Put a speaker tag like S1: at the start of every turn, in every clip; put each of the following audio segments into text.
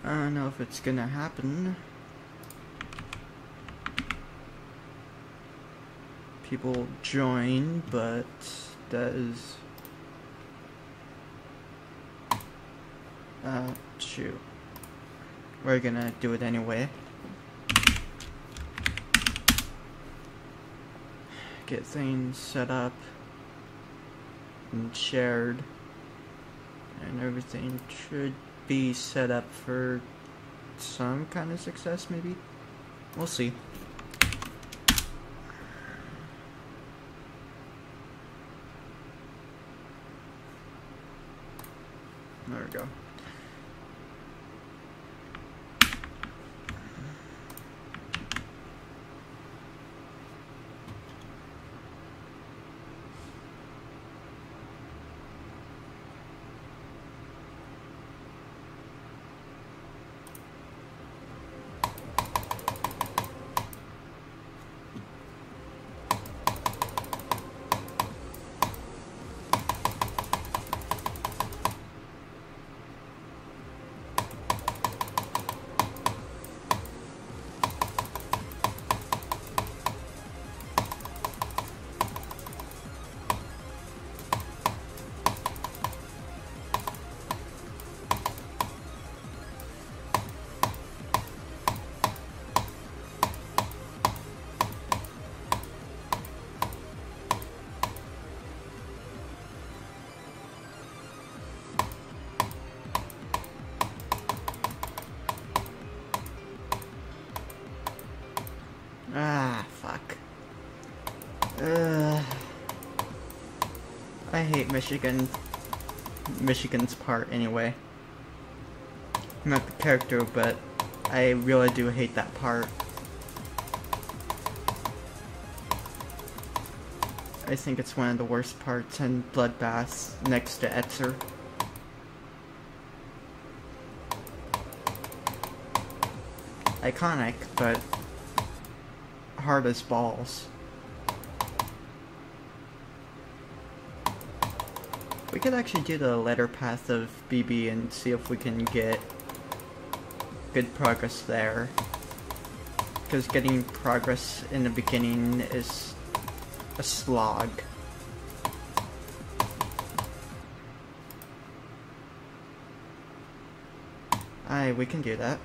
S1: I don't know if it's gonna happen. People join, but that is... shoot. We're gonna do it anyway. Get things set up and shared, and everything should be set up for some kind of success, maybe? We'll see. There we go. Ah, fuck. I hate Michigan's part anyway. Not the character, but I really do hate that part. I think it's one of the worst parts in Bloodbath, next to Etzer. Iconic, but hard as balls. We could actually do the letter path of BB and see if we can get good progress there. Because getting progress in the beginning is a slog. Aye, we can do that.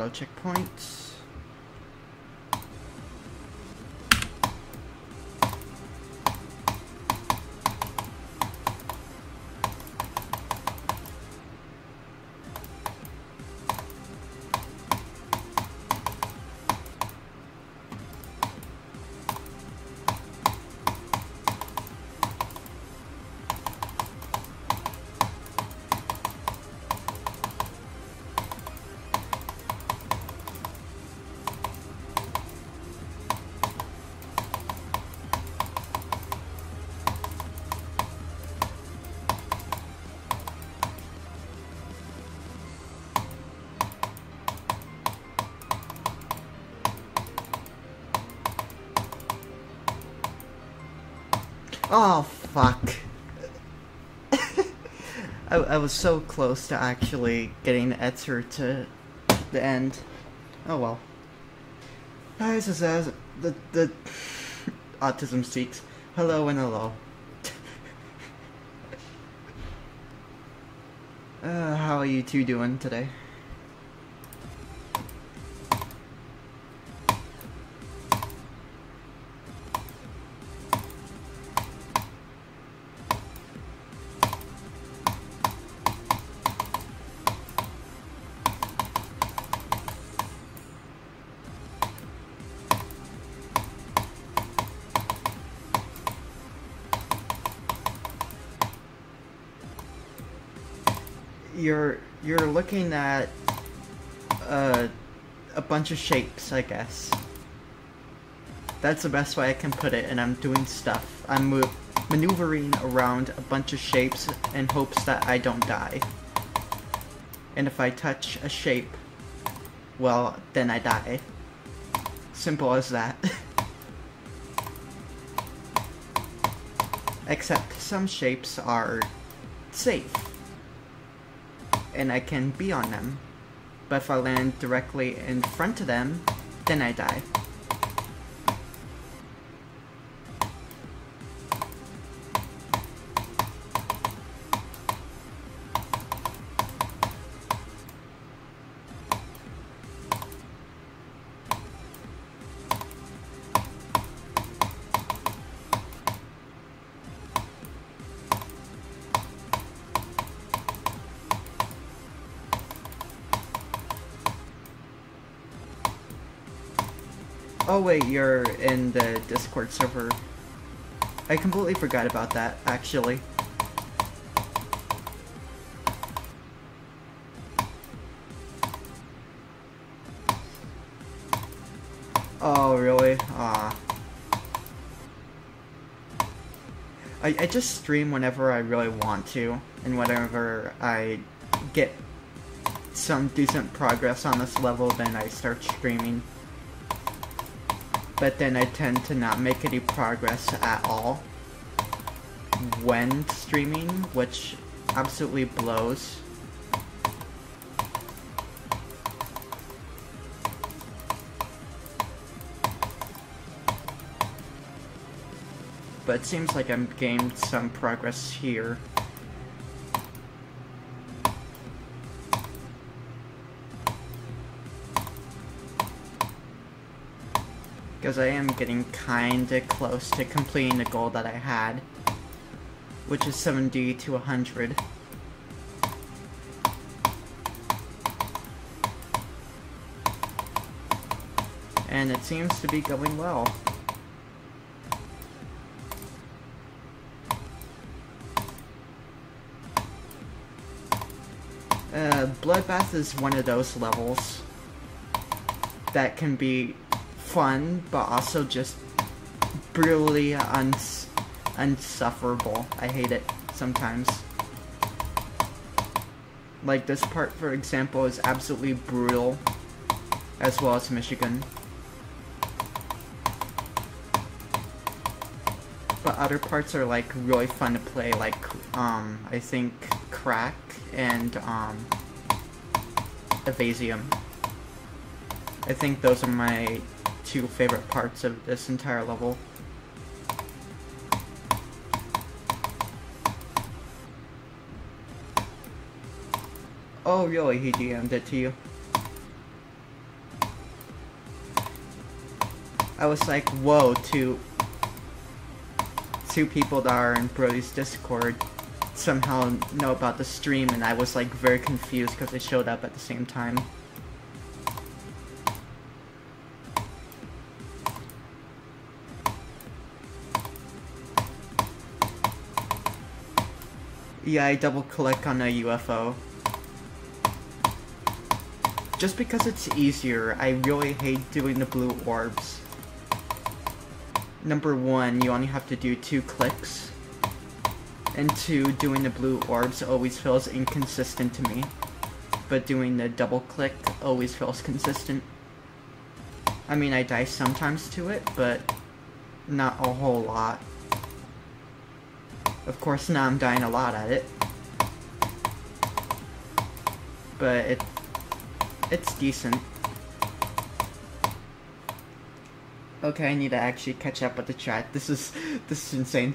S1: no checkpoints. Oh, fuck. I was so close to actually getting the answer to the end. Oh well. This is as the Autism Seeks. Hello and hello. How are you two doing today? You're looking at a bunch of shapes, I guess. That's the best way I can put it, and I'm doing stuff. I'm maneuvering around a bunch of shapes in hopes that I don't die. And if I touch a shape, well, then I die. Simple as that. Except some shapes are safe, and I can be on them. But if I land directly in front of them, then I die. Oh wait, you're in the Discord server. I completely forgot about that, actually. Oh, really? Aw. I just stream whenever I really want to, and whenever I get some decent progress on this level, then I start streaming. But then I tend to not make any progress at all when streaming, which absolutely blows. But it seems like I'm gained some progress here. Because I am getting kinda close to completing the goal that I had, which is 70 to 100. And it seems to be going well. Bloodbath is one of those levels that can be fun, but also just brutally unsufferable. I hate it sometimes. Like this part, for example, is absolutely brutal, as well as Michigan. But other parts are like really fun to play, like I think Crack and Evasium. I think those are my two favorite parts of this entire level. Oh really, he DM'd it to you? I was like, whoa, two people that are in Brody's Discord somehow know about the stream, and I was like very confused because they showed up at the same time. Yeah, I double click on a UFO. Just because it's easier. I really hate doing the blue orbs. Number one, you only have to do 2 clicks. And 2, doing the blue orbs always feels inconsistent to me. But doing the double click always feels consistent. I mean, I die sometimes to it, but not a whole lot. Of course, now I'm dying a lot at it. But it's decent. Okay, I need to actually catch up with the chat. This is insane.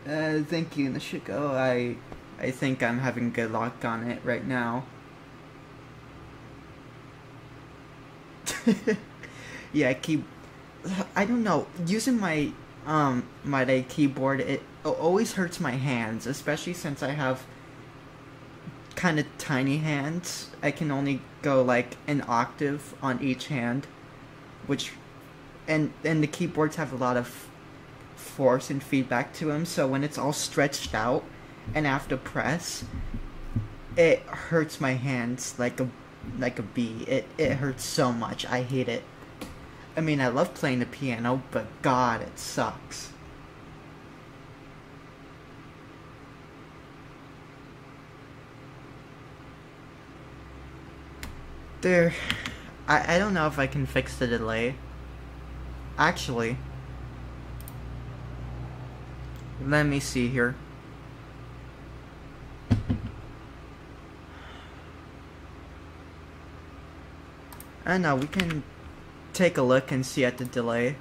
S1: Thank you, Nishiko. I think I'm having good luck on it right now. Yeah, I don't know. Using my my keyboard, it always hurts my hands, especially since I have kind of tiny hands. I can only go like an octave on each hand, which and the keyboards have a lot of force and feedback to them, so when it's all stretched out and I have to press, it hurts my hands like a bee. It hurts so much. I hate it. I mean, I love playing the piano, but God, it sucks. There, I don't know if I can fix the delay. Actually, let me see here. I don't know, we can take a look and see at the delay.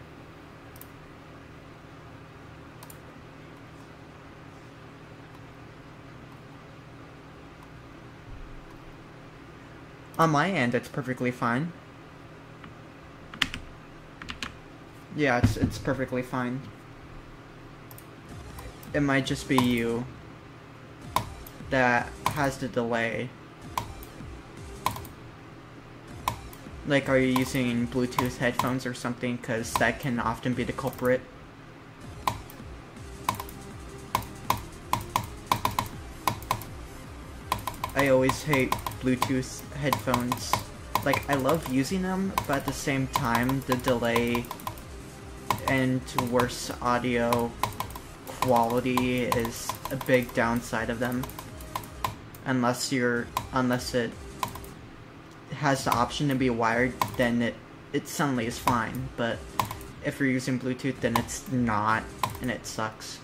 S1: On my end, it's perfectly fine. Yeah, it's perfectly fine. It might just be you that has the delay. Like, are you using Bluetooth headphones or something? Because that can often be the culprit. I always hate Bluetooth headphones. Like, I love using them, but at the same time, the delay and worse audio quality is a big downside of them. Unless it has the option to be wired, then it suddenly is fine. But if you're using Bluetooth, then it's not, and it sucks.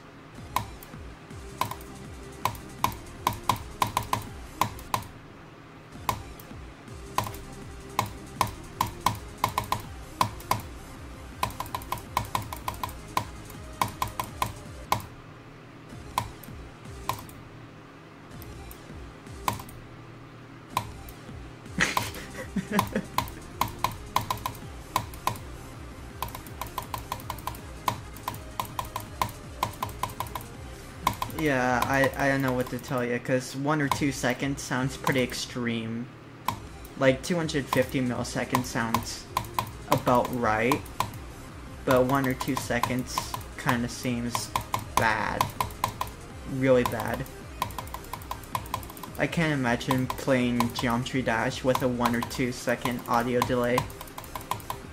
S1: Yeah, I don't know what to tell you, because 1 or 2 seconds sounds pretty extreme. Like, 250 milliseconds sounds about right, but 1 or 2 seconds kind of seems bad. Really bad. I can't imagine playing Geometry Dash with a 1 or 2 second audio delay.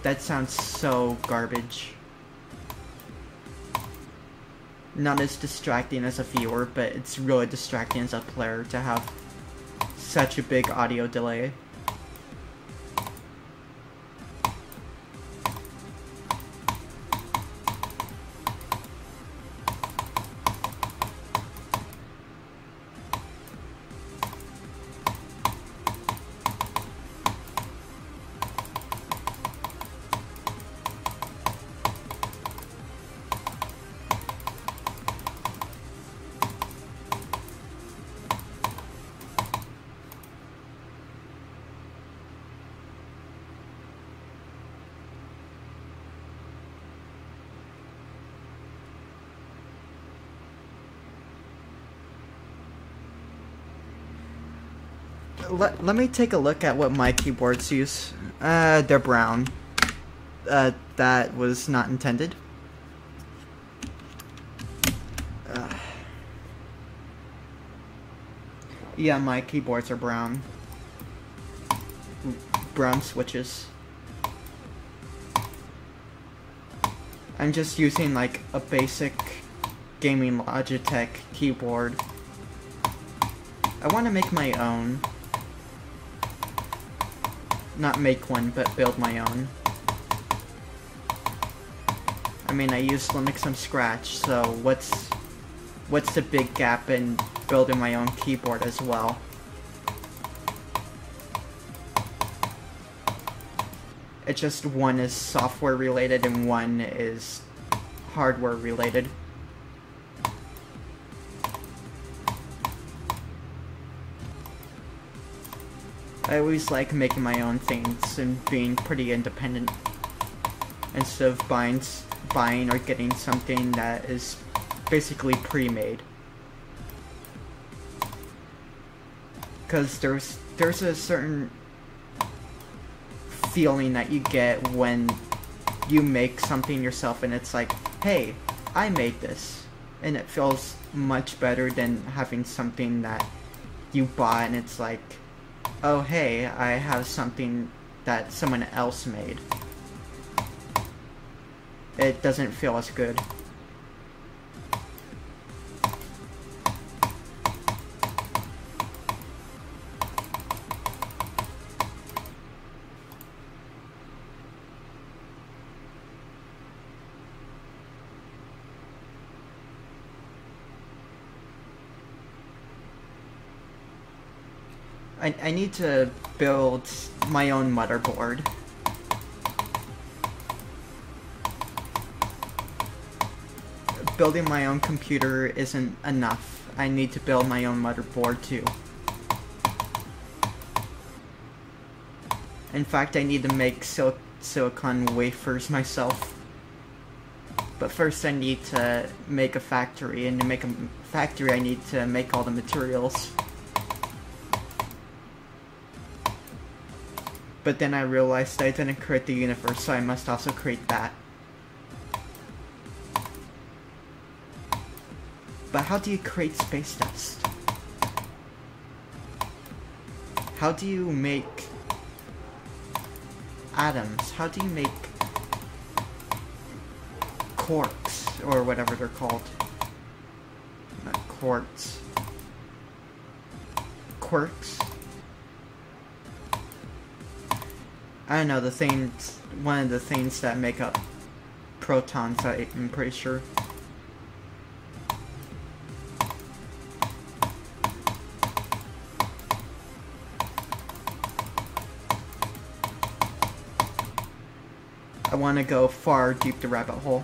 S1: That sounds so garbage. Not as distracting as a viewer, but it's really distracting as a player to have such a big audio delay. let me take a look at what my keyboards use. They're brown. That was not intended. Yeah, my keyboards are brown. Brown switches. I'm just using like a basic gaming Logitech keyboard. I want to make my own. Not make one, but build my own. I mean, I use Linux from scratch, so what's the big gap in building my own keyboard as well? It's just one is software related and one is hardware related. I always like making my own things and being pretty independent instead of buying or getting something that is basically pre-made. Because there's a certain feeling that you get when you make something yourself and it's like, hey, I made this, and it feels much better than having something that you bought and it's like, oh hey, I have something that someone else made. It doesn't feel as good. I need to build my own motherboard. Building my own computer isn't enough. I need to build my own motherboard too. In fact, I need to make silicon wafers myself. But first I need to make a factory, and to make a factory I need to make all the materials. But then I realized I didn't create the universe, so I must also create that. But how do you create space dust? How do you make atoms? How do you make quarks, or whatever they're called? Not quartz. Quirks? I don't know, one of the things that make up protons, I'm pretty sure. I want to go far deep the rabbit hole.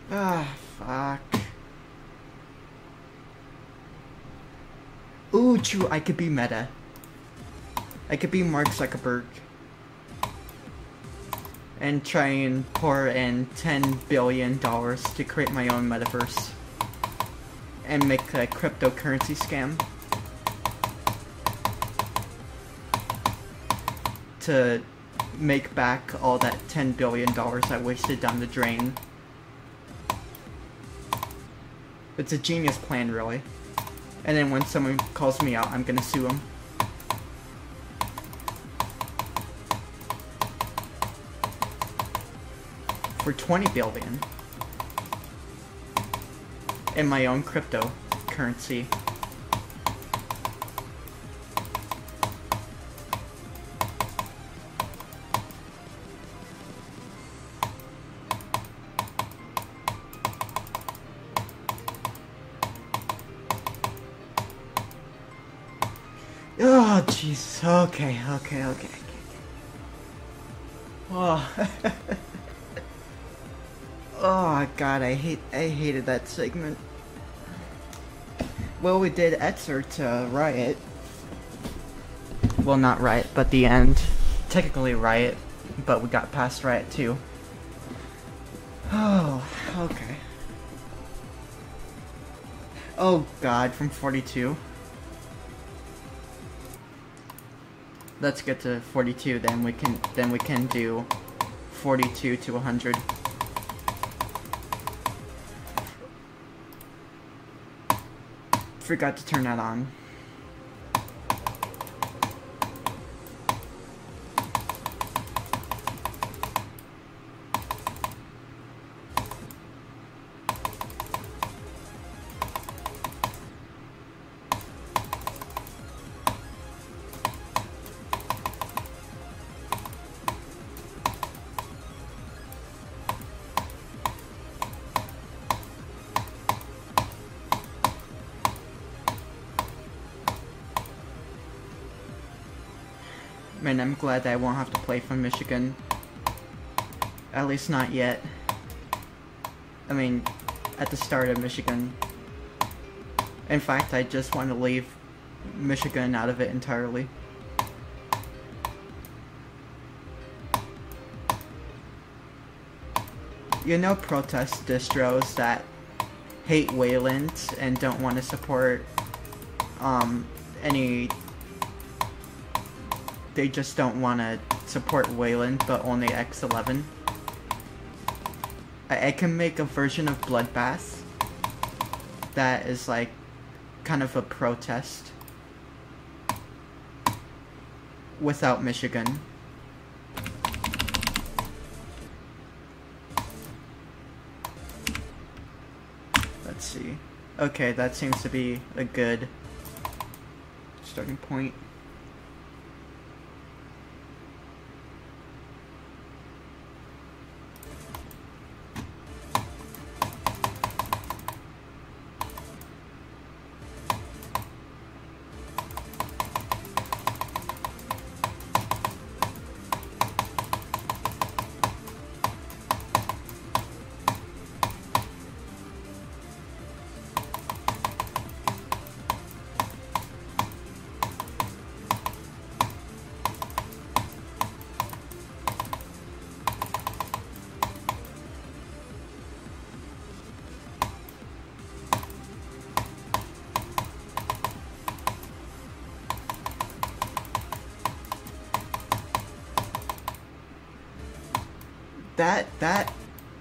S1: Ah, fuck. Ooh, true, I could be meta. I could be Mark Zuckerberg. And try and pour in $10 billion to create my own metaverse. And make a cryptocurrency scam. To make back all that $10 billion I wasted down the drain. It's a genius plan, really. And then when someone calls me out, I'm gonna sue them. For 20 billion. In my own cryptocurrency. Oh, jeez. Okay. Oh. Oh god, I hated that segment. Well, we did Etzer to Riot. Well, not Riot, but the end. Technically Riot, but we got past Riot too. Oh, okay. Oh god, from 42. Let's get to 42, then we can do 42 to 100. Forgot to turn that on. Man, I'm glad that I won't have to play from Michigan. At least not yet. I mean, at the start of Michigan. In fact, I just want to leave Michigan out of it entirely. You know, protest distros that hate Wayland and don't want to support any. They just don't want to support Wayland, but only X11. I can make a version of Bloodbath that is like kind of a protest without Michigan. Let's see. Okay, that seems to be a good starting point.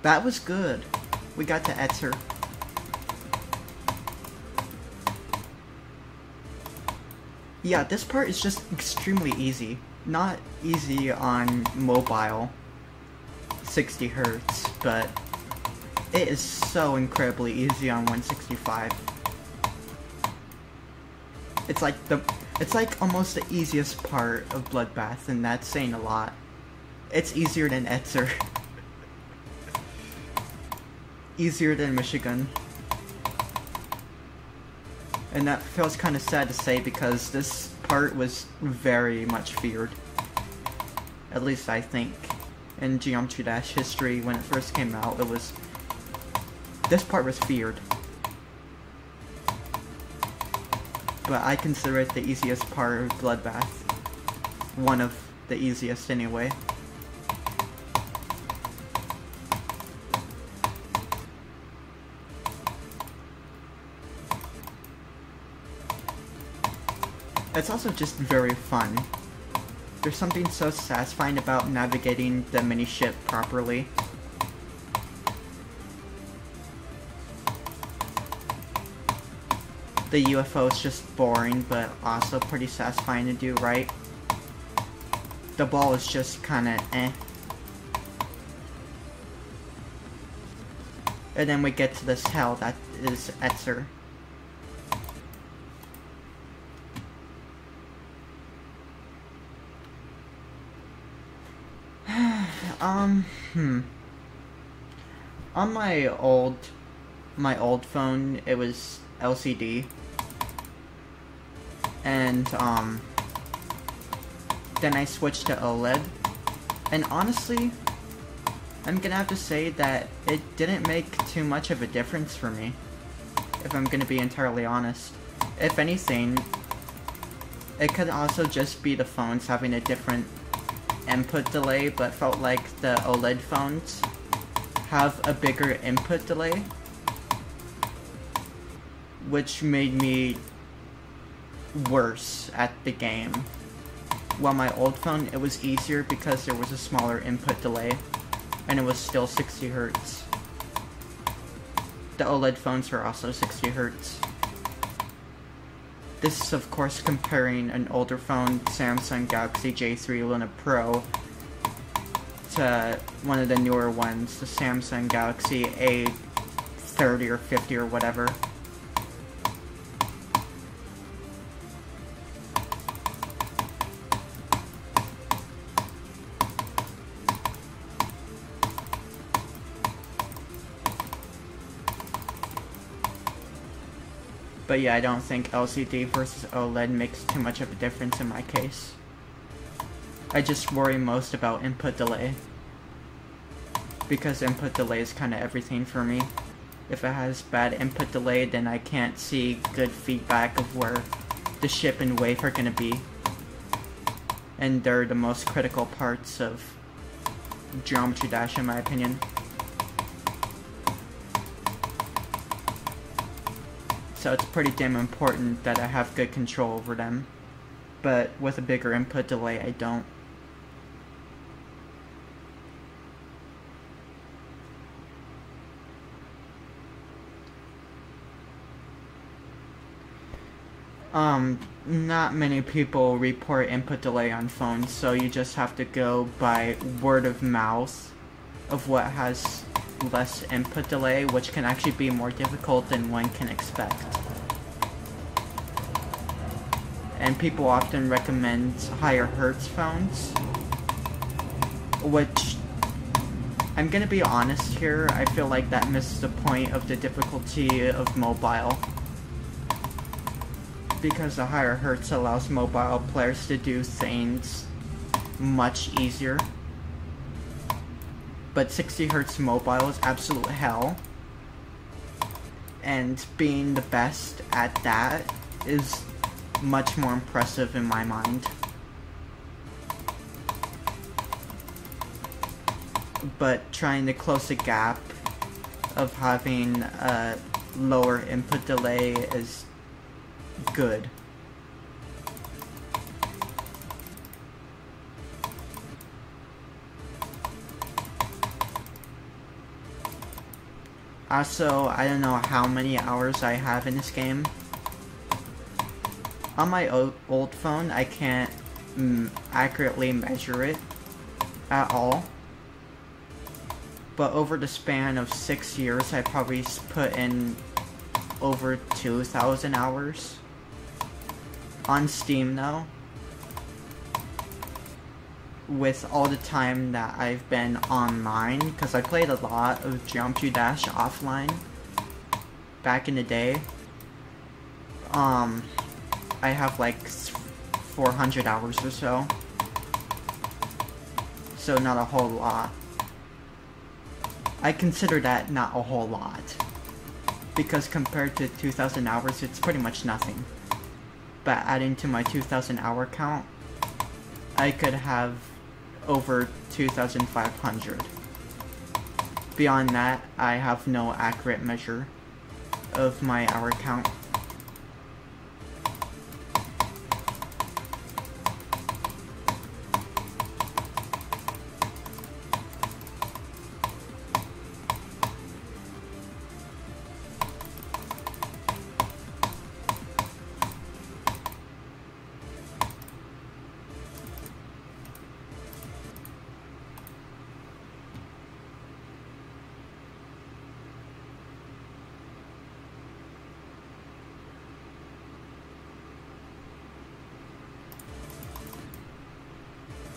S1: That was good. We got to Etzer. Yeah, this part is just extremely easy. Not easy on mobile 60 Hz, but it is so incredibly easy on 165. It's like almost the easiest part of Bloodbath, and that's saying a lot. It's easier than Etzer. Easier than Michigan. And that feels kind of sad to say because this part was very much feared. At least I think. In Geometry Dash history, when it first came out, this part was feared. But I consider it the easiest part of Bloodbath. One of the easiest anyway. It's also just very fun. There's something so satisfying about navigating the mini-ship properly. The UFO is just boring, but also pretty satisfying to do, right? The ball is just kinda eh. And then we get to this hell that is Etzer. On my old phone, it was LCD. And, then I switched to OLED. And honestly, I'm gonna have to say that it didn't make too much of a difference for me, if I'm gonna be entirely honest. If anything, it could also just be the phones having a different input delay, but felt like the OLED phones have a bigger input delay, which made me worse at the game. While my old phone, it was easier because there was a smaller input delay, and it was still 60 Hz. The OLED phones are also 60 Hz. This is of course comparing an older phone, Samsung Galaxy J3 Luna Pro, to one of the newer ones, the Samsung Galaxy A30 or 50 or whatever. But yeah, I don't think LCD versus OLED makes too much of a difference in my case. I just worry most about input delay, because input delay is kind of everything for me. If it has bad input delay, then I can't see good feedback of where the ship and wave are going to be. And they're the most critical parts of Geometry Dash in my opinion. So it's pretty damn important that I have good control over them. But with a bigger input delay, I don't. Not many people report input delay on phones, so you just have to go by word of mouth of what has less input delay, which can actually be more difficult than one can expect. And people often recommend higher hertz phones, which, I'm gonna be honest here, I feel like that misses the point of the difficulty of mobile. Because the higher hertz allows mobile players to do things much easier. But 60 Hz mobile is absolute hell, and being the best at that is much more impressive in my mind. But trying to close the gap of having a lower input delay is good. Also, I don't know how many hours I have in this game. On my old phone, I can't accurately measure it at all. But over the span of 6 years, I probably put in over 2,000 hours. On Steam though, with all the time that I've been online, because I played a lot of Geometry Dash offline back in the day, I have like 400 hours or so. So not a whole lot. I consider that not a whole lot, because compared to 2,000 hours, it's pretty much nothing. But adding to my 2,000 hour count, I could have over 2,500. Beyond that, I have no accurate measure of my hour count.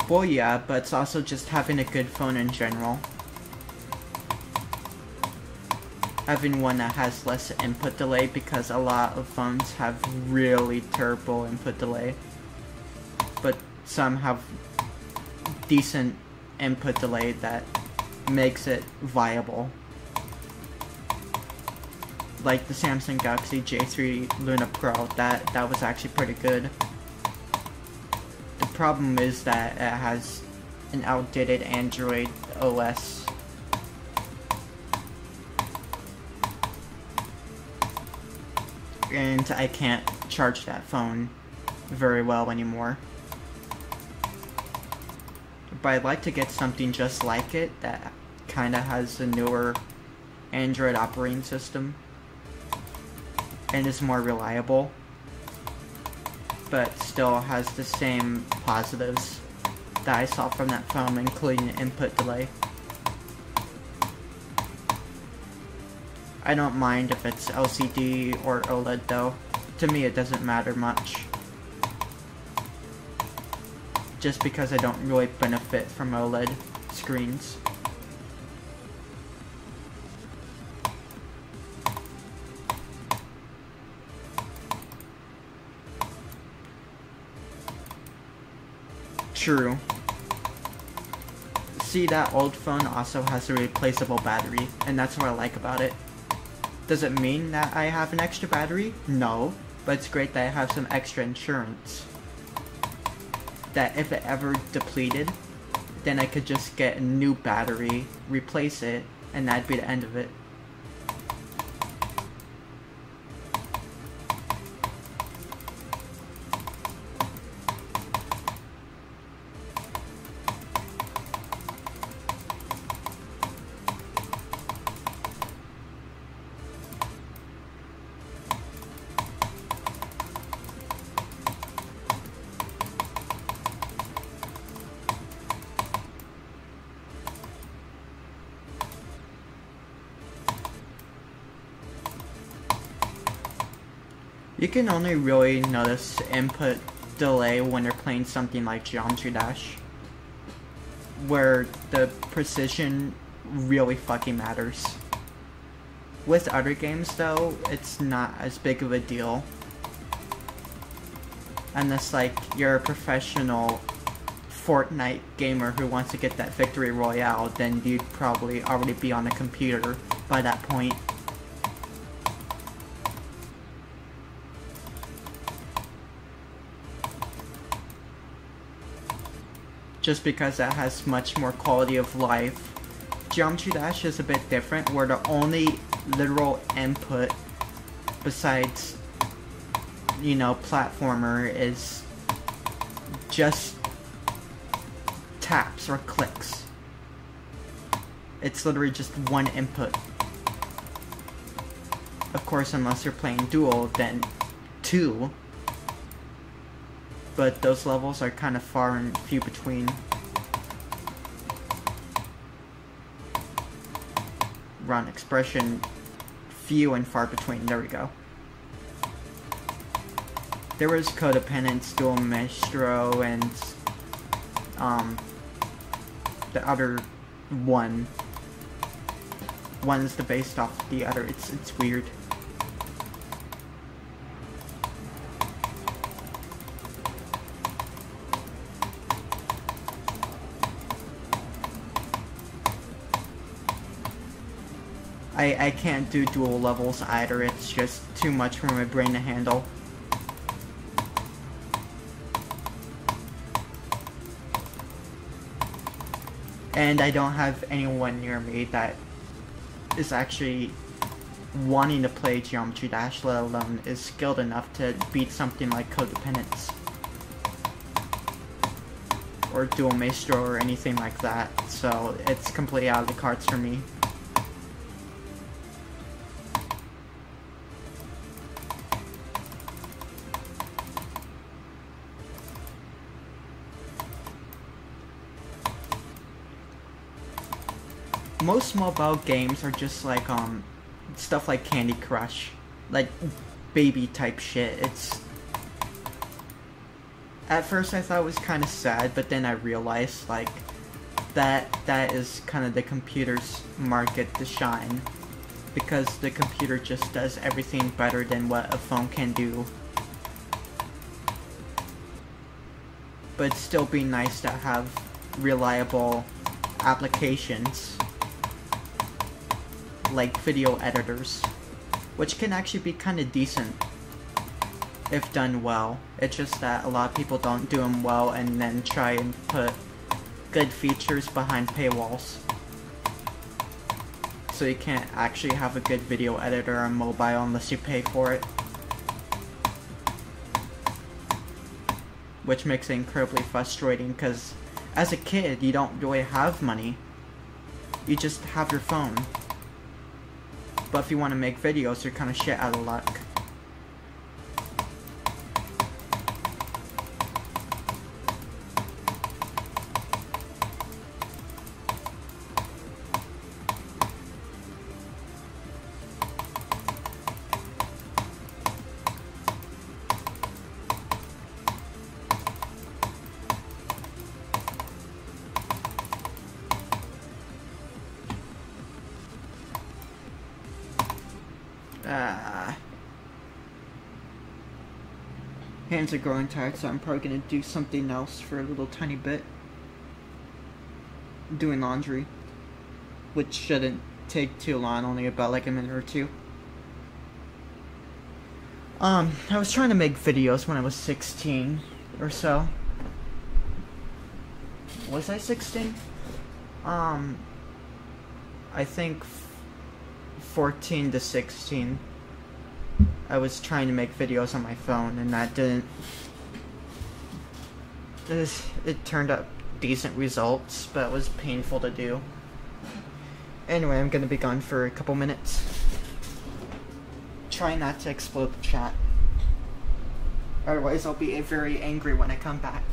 S1: Well, yeah, but it's also just having a good phone in general. Having one that has less input delay, because a lot of phones have really terrible input delay. But some have decent input delay that makes it viable. Like the Samsung Galaxy J3 Luna Pro, that was actually pretty good. The problem is that it has an outdated Android OS. And I can't charge that phone very well anymore. But I'd like to get something just like it that kinda has a newer Android operating system and is more reliable, but still has the same positives that I saw from that phone, including input delay. I don't mind if it's LCD or OLED though. To me it doesn't matter much. Just because I don't really benefit from OLED screens. True. See, that old phone also has a replaceable battery, and that's what I like about it. Does it mean that I have an extra battery? No, but it's great that I have some extra insurance. That if it ever depleted, then I could just get a new battery, replace it, and that'd be the end of it. You can only really notice input delay when you're playing something like Geometry Dash, where the precision really fucking matters. With other games though, it's not as big of a deal. Unless like you're a professional Fortnite gamer who wants to get that victory royale, then you'd probably already be on a computer by that point. Just because that has much more quality of life. Geometry Dash is a bit different, where the only literal input besides, you know, platformer is just taps or clicks. It's literally just one input. Of course, unless you're playing dual, then two. But those levels are kind of far and few between. Run expression, few and far between. There we go. There was Codependence, Dual Maestro, and the other one. One is the based off the other. It's weird. I can't do dual levels either, it's just too much for my brain to handle. And I don't have anyone near me that is actually wanting to play Geometry Dash, let alone is skilled enough to beat something like Codependence. Or Dual Maestro or anything like that, so it's completely out of the cards for me. Most mobile games are just like, stuff like Candy Crush. Like, baby type shit. It's... At first I thought it was kind of sad, but then I realized, like, that is kind of the computer's market to shine. Because the computer just does everything better than what a phone can do. But it'd still be nice to have reliable applications like video editors, which can actually be kind of decent if done well. It's just that a lot of people don't do them well and then try and put good features behind paywalls. So you can't actually have a good video editor on mobile unless you pay for it. Which makes it incredibly frustrating because as a kid you don't really have money. You just have your phone. But if you want to make videos, you're kind of shit out of luck. Hands are growing tired, so I'm probably gonna do something else for a little tiny bit. Doing laundry, which shouldn't take too long, only about like a minute or two. I was trying to make videos when I was 16 or so. Was I 16? I think 14 to 16. I was trying to make videos on my phone, and that didn't... It turned up decent results, but it was painful to do. Anyway, I'm gonna be gone for a couple minutes. Try not to explode the chat. Otherwise, I'll be very angry when I come back.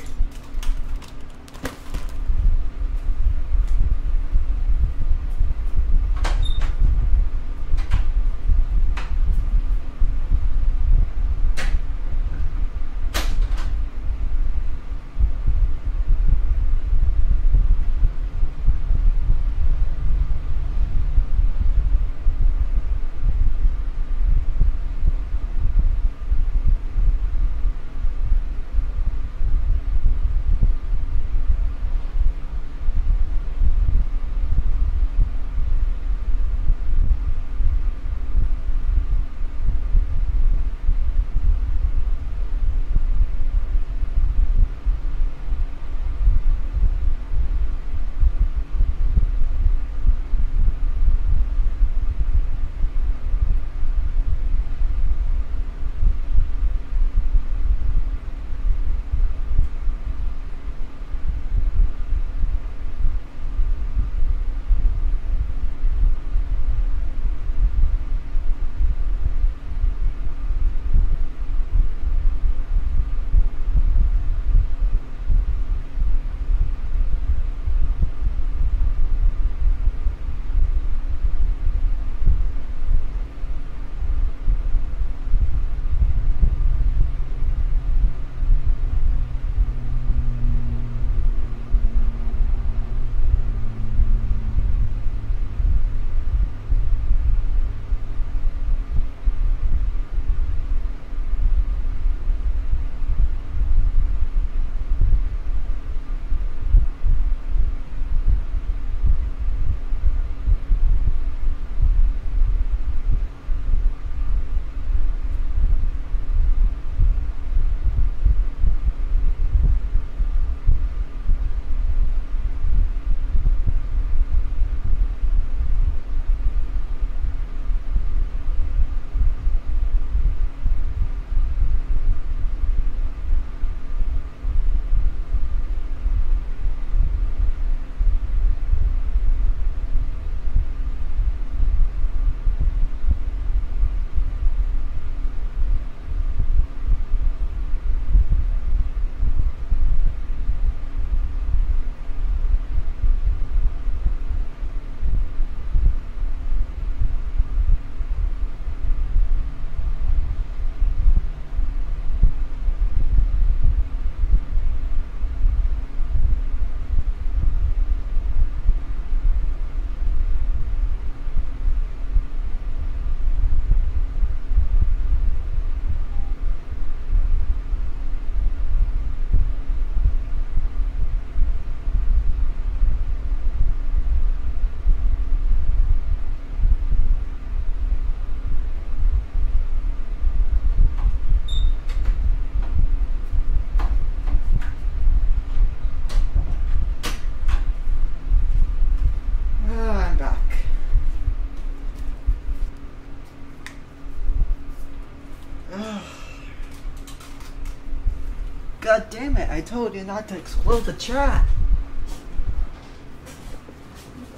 S1: God damn it, I told you not to explode the chat.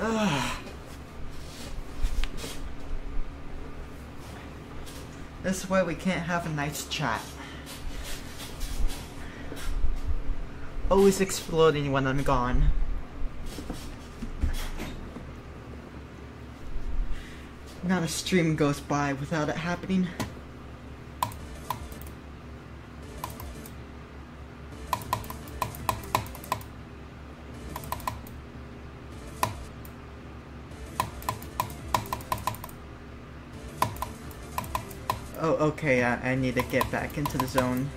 S1: Ugh. This is why we can't have a nice chat. Always exploding when I'm gone. Not a stream goes by without it happening. Oh, okay, I need to get back into the zone.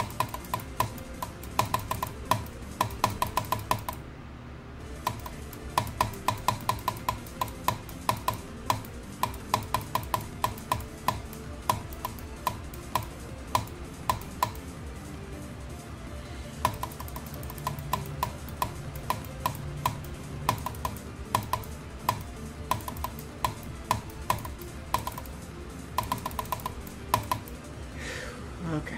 S1: Okay.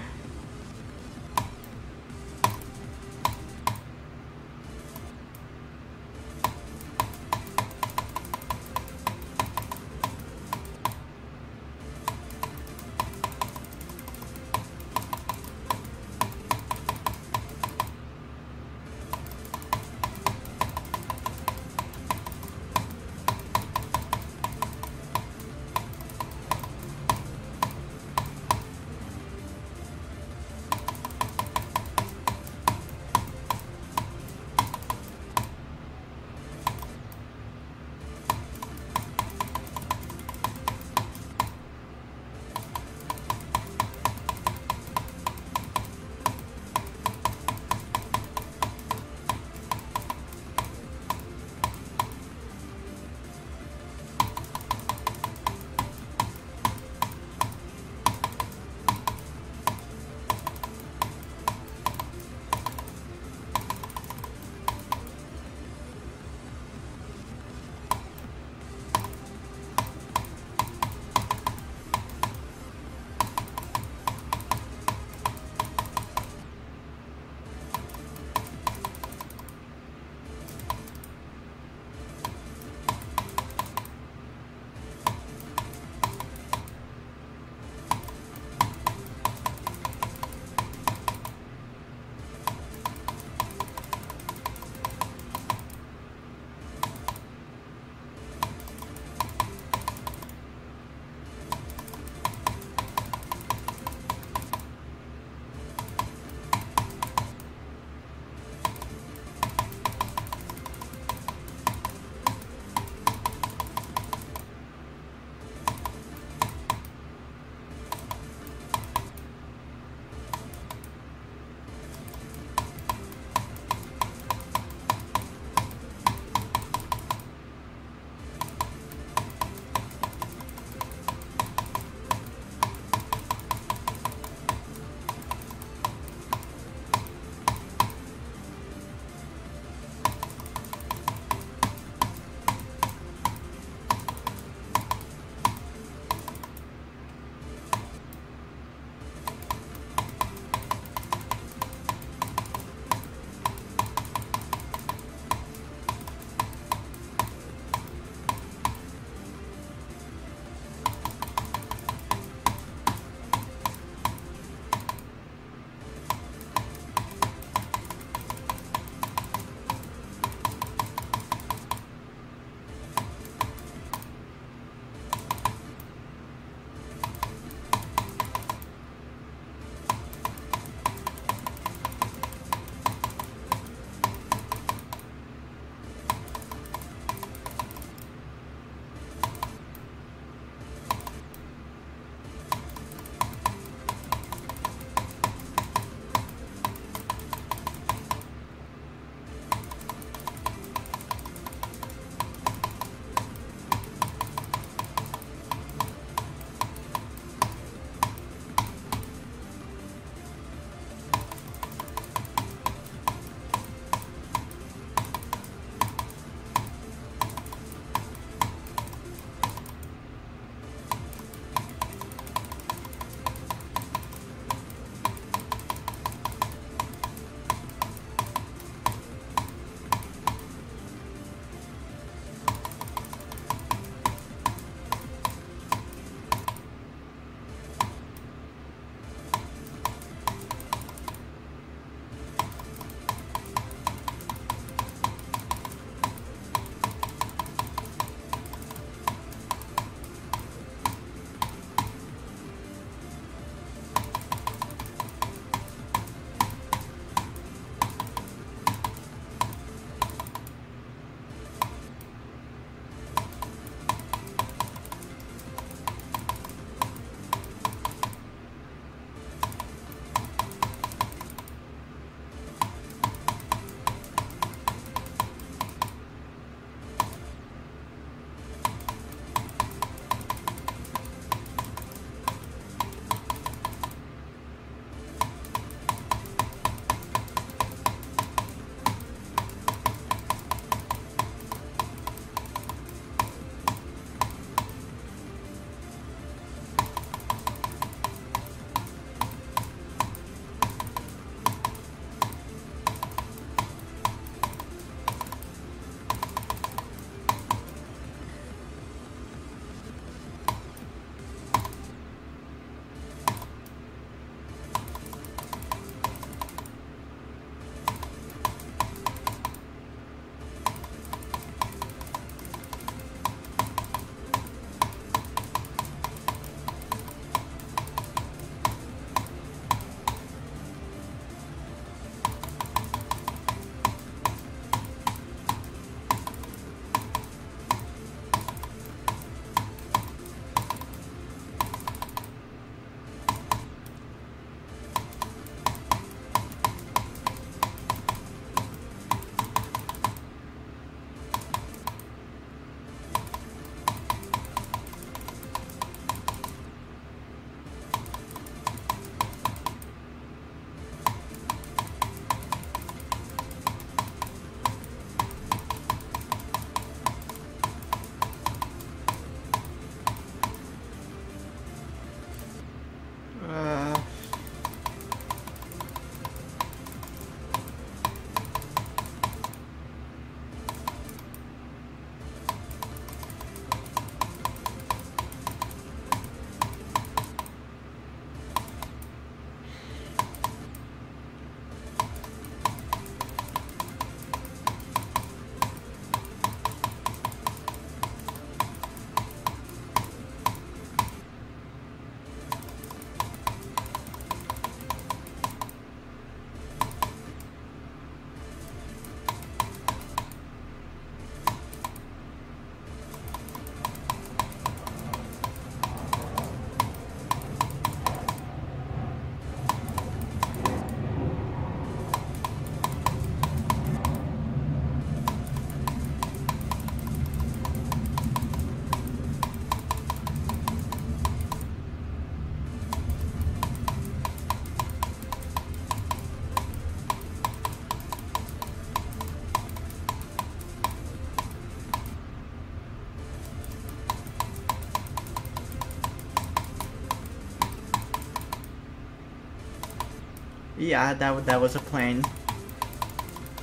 S1: Yeah, that was a plane.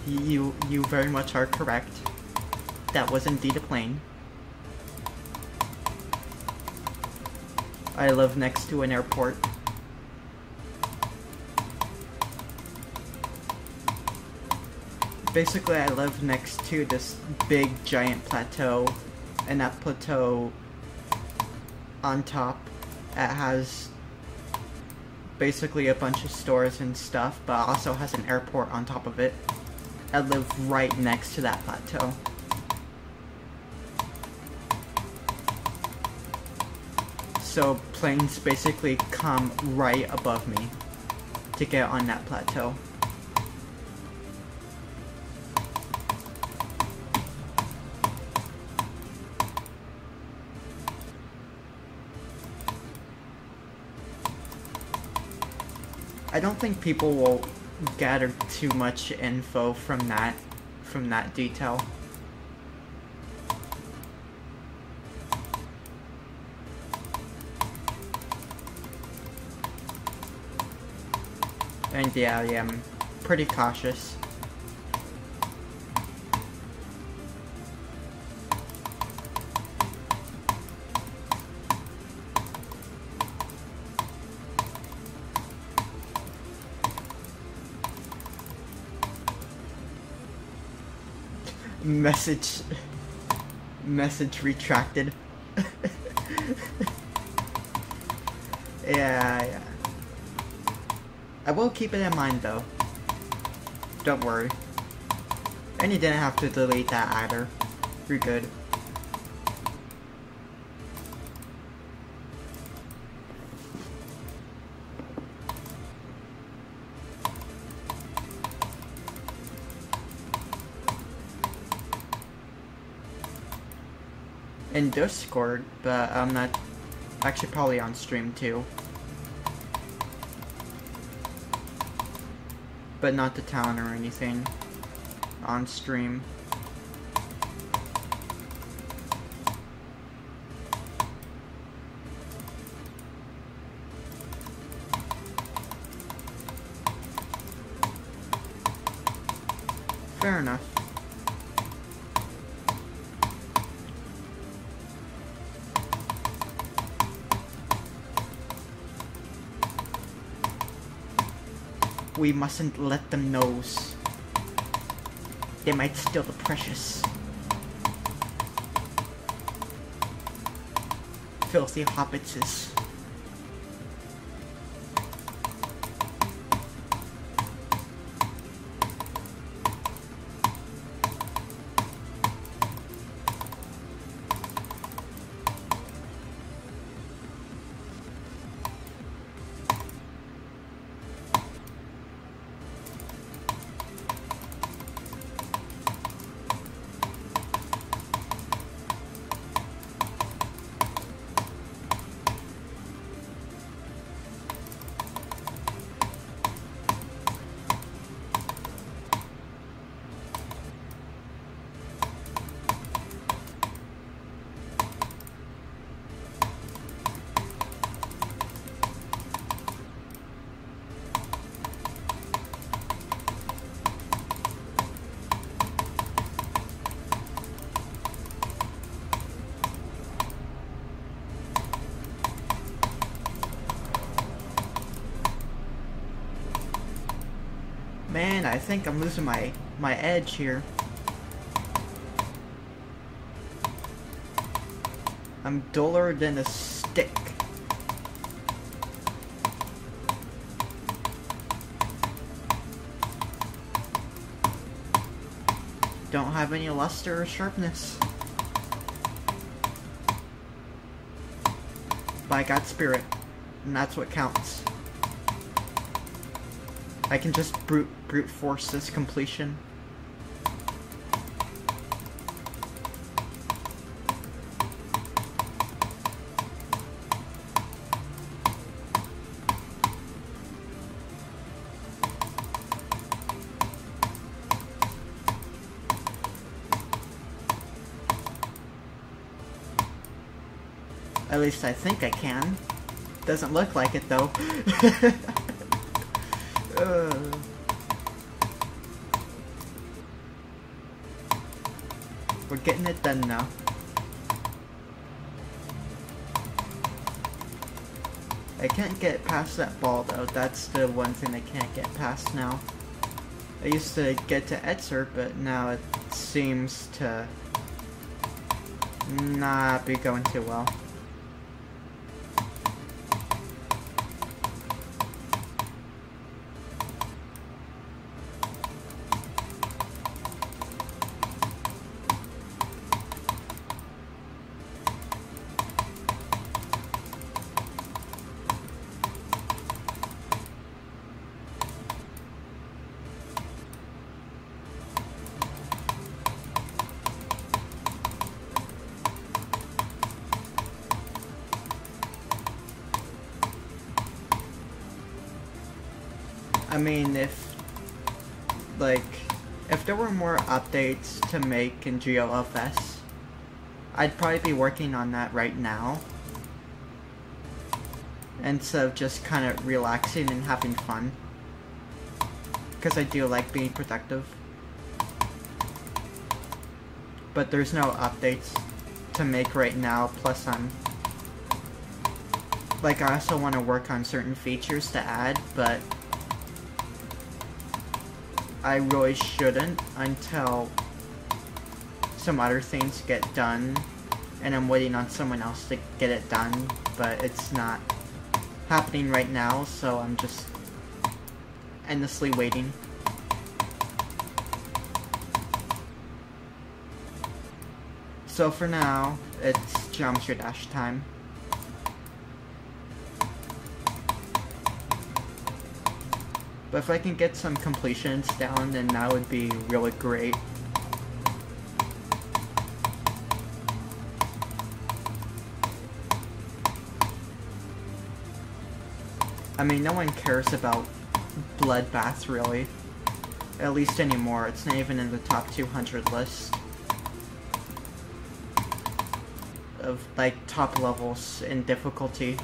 S1: You very much are correct. That was indeed a plane. I live next to an airport. Basically, I live next to this big giant plateau, and that plateau on top, it has basically a bunch of stores and stuff, but also has an airport on top of it. I live right next to that plateau. So planes basically come right above me to get on that plateau. I don't think people will gather too much info from that detail. And yeah, I'm pretty cautious. Message retracted. Yeah. I will keep it in mind though. Don't worry. And you didn't have to delete that either. You're good. In Discord, but I'm not actually probably on stream too. But not the town or anything. On stream. Fair enough. We mustn't let them know. They might steal the precious. Filthy hobbitses. Man, I think I'm losing my edge here. I'm duller than a stick. Don't have any luster or sharpness. But I got spirit, and that's what counts. I can just brute force this completion. At least I think I can. Doesn't look like it though. We're getting it done now. I can't get past that ball though, that's the one thing I can't get past now. I used to get to Etzer, but now it seems to not be going too well. I mean, if there were more updates to make in GeoFS, I'd probably be working on that right now, instead of just kind of relaxing and having fun, because I do like being productive. But there's no updates to make right now, plus I also want to work on certain features to add, but I really shouldn't until some other things get done, and I'm waiting on someone else to get it done, but it's not happening right now, so I'm just endlessly waiting. So for now, it's Geometry Dash time. But if I can get some completions down, then that would be really great. I mean, no one cares about Bloodbath, really. At least anymore, it's not even in the top 200 list of, top levels in difficulty.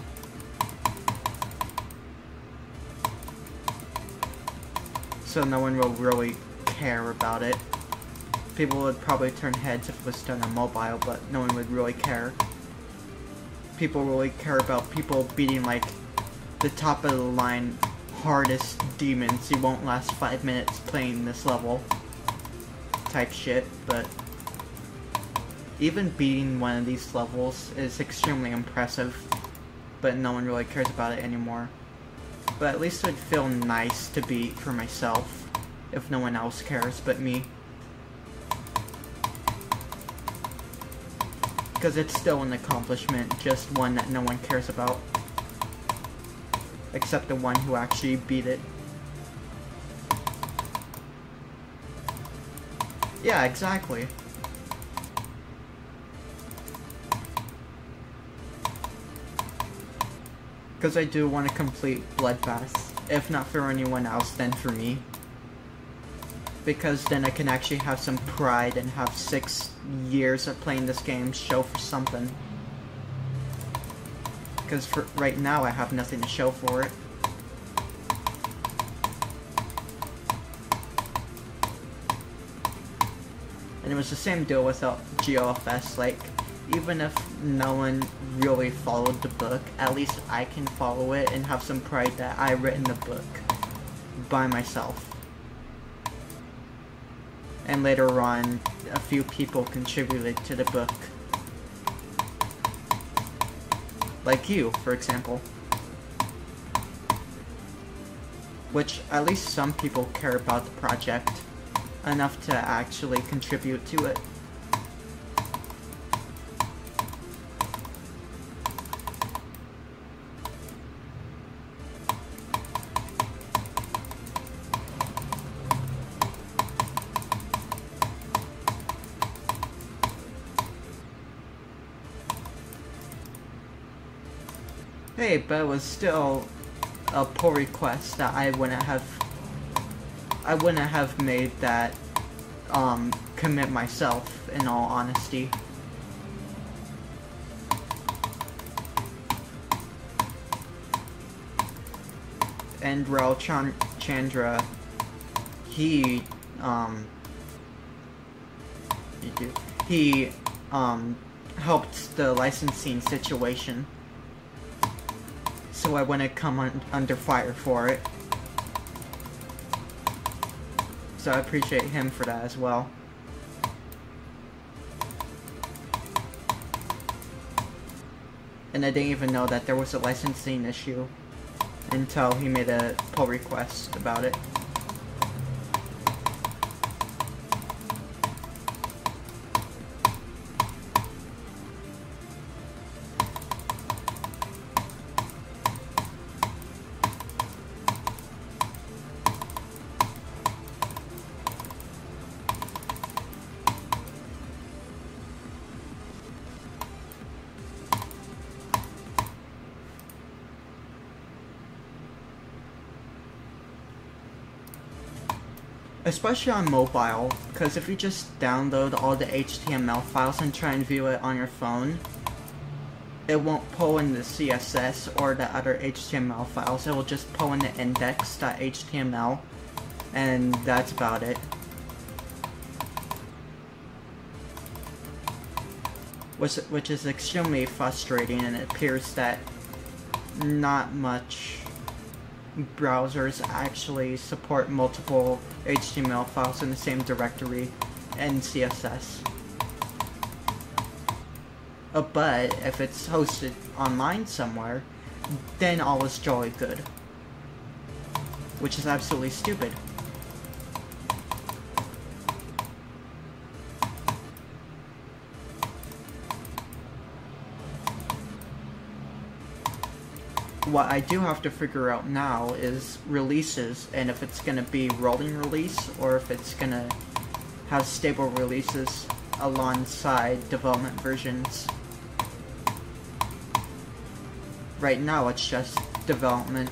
S1: So no one will really care about it. People would probably turn heads if it was done on mobile, but no one would really care. People really care about people beating, the top of the line hardest demons. You won't last 5 minutes playing this level type shit, but even beating one of these levels is extremely impressive, but no one really cares about it anymore. But at least it would feel nice to beat for myself, if no one else cares but me. Because it's still an accomplishment, just one that no one cares about. Except the one who actually beat it. Yeah, exactly. Because I do want to complete Bloodbath, if not for anyone else, then for me. Because then I can actually have some pride and have 6 years of playing this game show for something. Because for right now I have nothing to show for it. And it was the same deal with GeoFS, even if no one really followed the book, at least I can follow it and have some pride that I written the book by myself. And later on, a few people contributed to the book. Like you, for example. Which, at least some people care about the project enough to actually contribute to it. Hey, but it was still a pull request that I wouldn't have made that commit myself, in all honesty. And Rel Chandra, he helped the licensing situation, so I wouldn't come under fire for it. So I appreciate him for that as well. And I didn't even know that there was a licensing issue until he made a pull request about it. Especially on mobile, because if you just download all the HTML files and try and view it on your phone, it won't pull in the CSS or the other HTML files. It will just pull in the index.html, and that's about it. Which is extremely frustrating, and it appears that not much browsers actually support multiple HTML files in the same directory and CSS. But if it's hosted online somewhere, then all is jolly good. Which is absolutely stupid. What I do have to figure out now is releases, and if it's going to be rolling release or if it's going to have stable releases alongside development versions. Right now it's just development,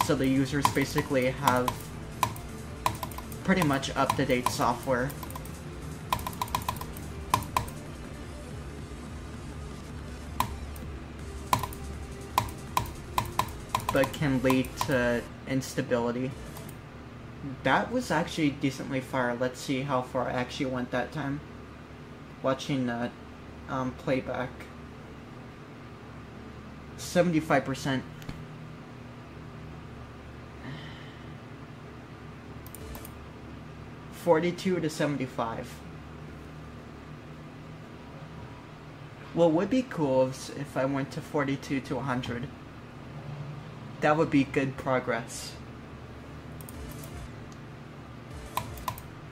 S1: so the users basically have pretty much up-to-date software. But can lead to instability. That was actually decently far. Let's see how far I actually went that time. Watching the playback. 75%. $42 to $75. What would be cool is if I went to 42 to 100. That would be good progress.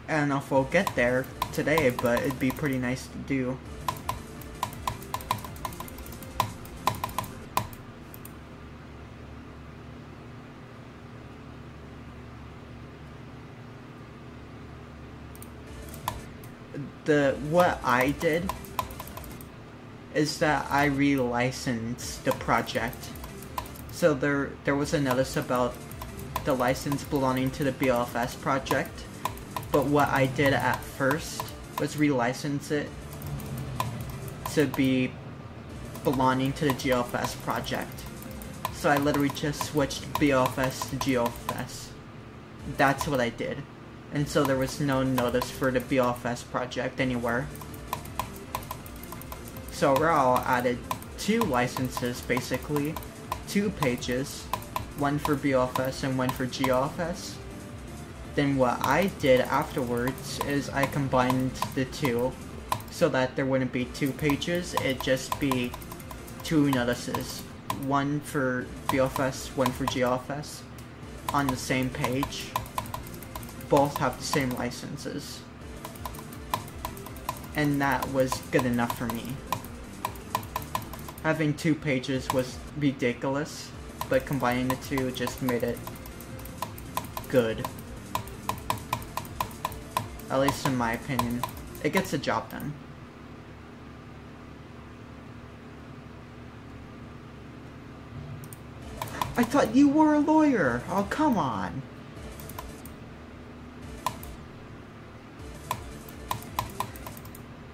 S1: I don't know if we'll get there today, but it'd be pretty nice to do. What I did is that I relicensed the project. So there was a notice about the license belonging to the BLFS project, but what I did at first was relicense it to be belonging to the GLFS project. So I literally just switched BLFS to GLFS. That's what I did. And so there was no notice for the BLFS project anywhere. So Raul added 2 licenses basically. 2 pages, one for BLFS and one for GLFS. Then what I did afterwards is I combined the 2 so that there wouldn't be 2 pages, it'd just be 2 notices. One for BLFS, one for GLFS on the same page. Both have the same licenses. And that was good enough for me. Having 2 pages was ridiculous, but combining the 2 just made it good. At least in my opinion. It gets the job done. I thought you were a lawyer! Oh, come on!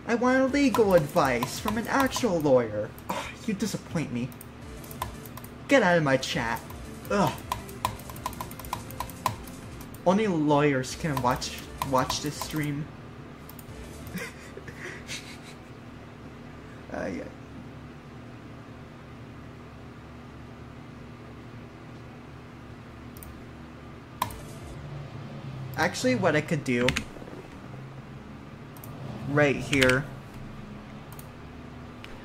S1: I wanted legal advice from an actual lawyer. Oh, you disappoint me. Get out of my chat. Ugh. Only lawyers can watch this stream. Yeah. Actually, what I could do right here,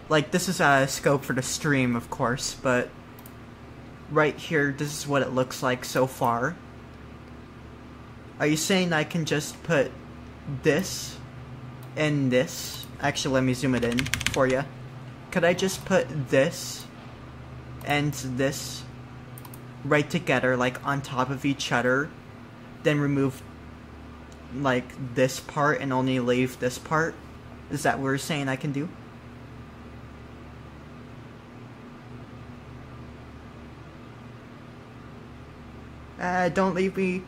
S1: like this is a scope for the stream, of course, but right here, this is what it looks like so far. Are you saying I can just put this and this? Actually, let me zoom it in for you. Could I just put this and this right together, like on top of each other, then remove like this part and only leave this part? Is that what we're saying I can do? Don't leave me.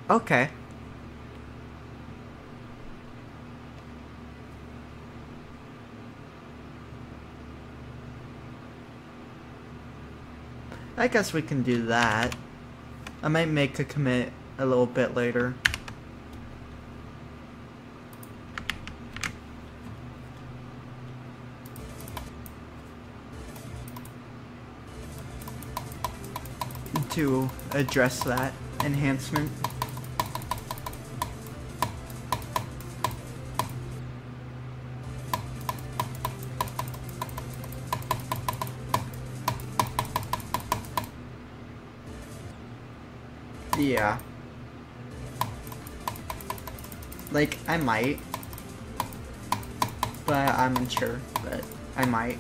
S1: Okay. I guess we can do that. I might make a commit a little bit later. To address that enhancement. Yeah. Like, I might. But I'm unsure, but I might.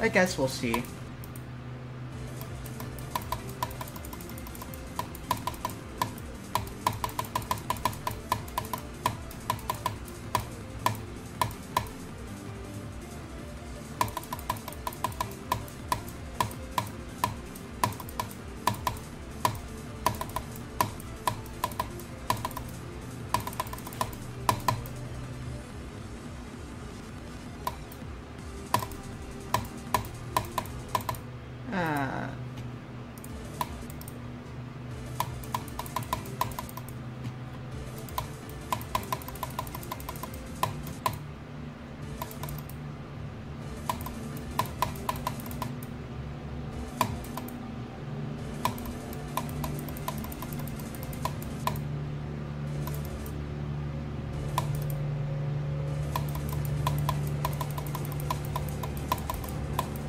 S1: I guess we'll see.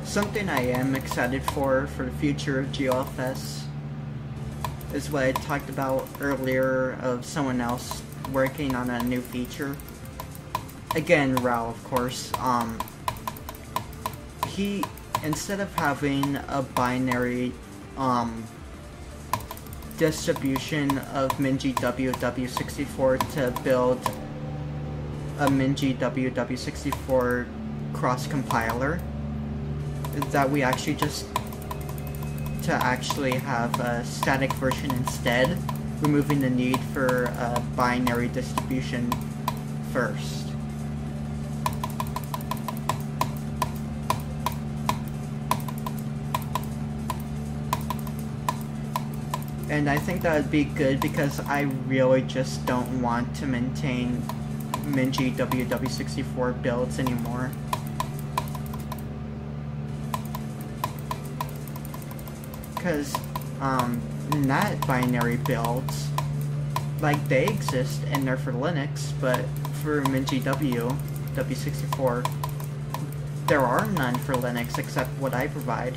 S1: Something I am excited for the future of GeoFS is what I talked about earlier of someone else working on a new feature. Again, Rao, of course. He, instead of having a binary distribution of MinGW W64 to build a MinGW W64 cross-compiler, that we actually just to actually have a static version instead, removing the need for a binary distribution first. And I think that would be good because I really just don't want to maintain MinGW W64 builds anymore. Because, not binary builds, like, they exist and they're for Linux, but for MinGW W64, there are none for Linux except what I provide.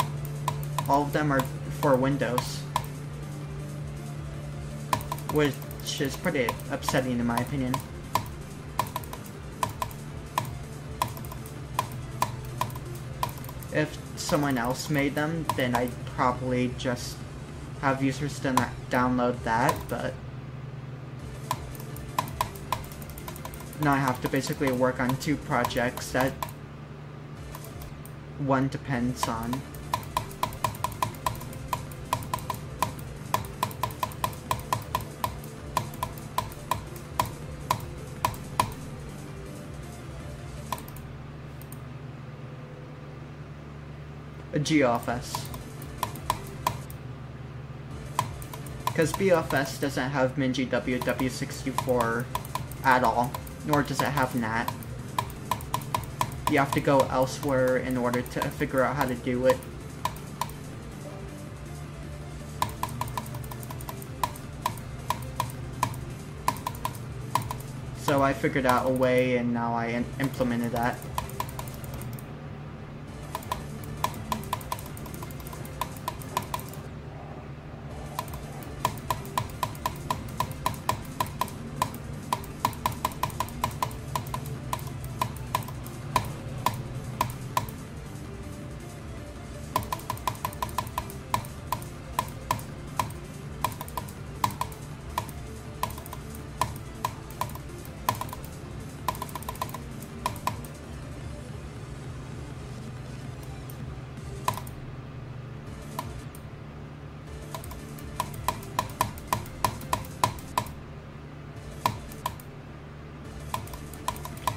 S1: All of them are for Windows. Which is pretty upsetting in my opinion. If someone else made them, then I'd probably just have users download that, but now I have to basically work on two projects that one depends on. a GOFS. Because BOFS doesn't have Minji WW64 at all, nor does it have NAT. You have to go elsewhere in order to figure out how to do it. So I figured out a way, and now I implemented that.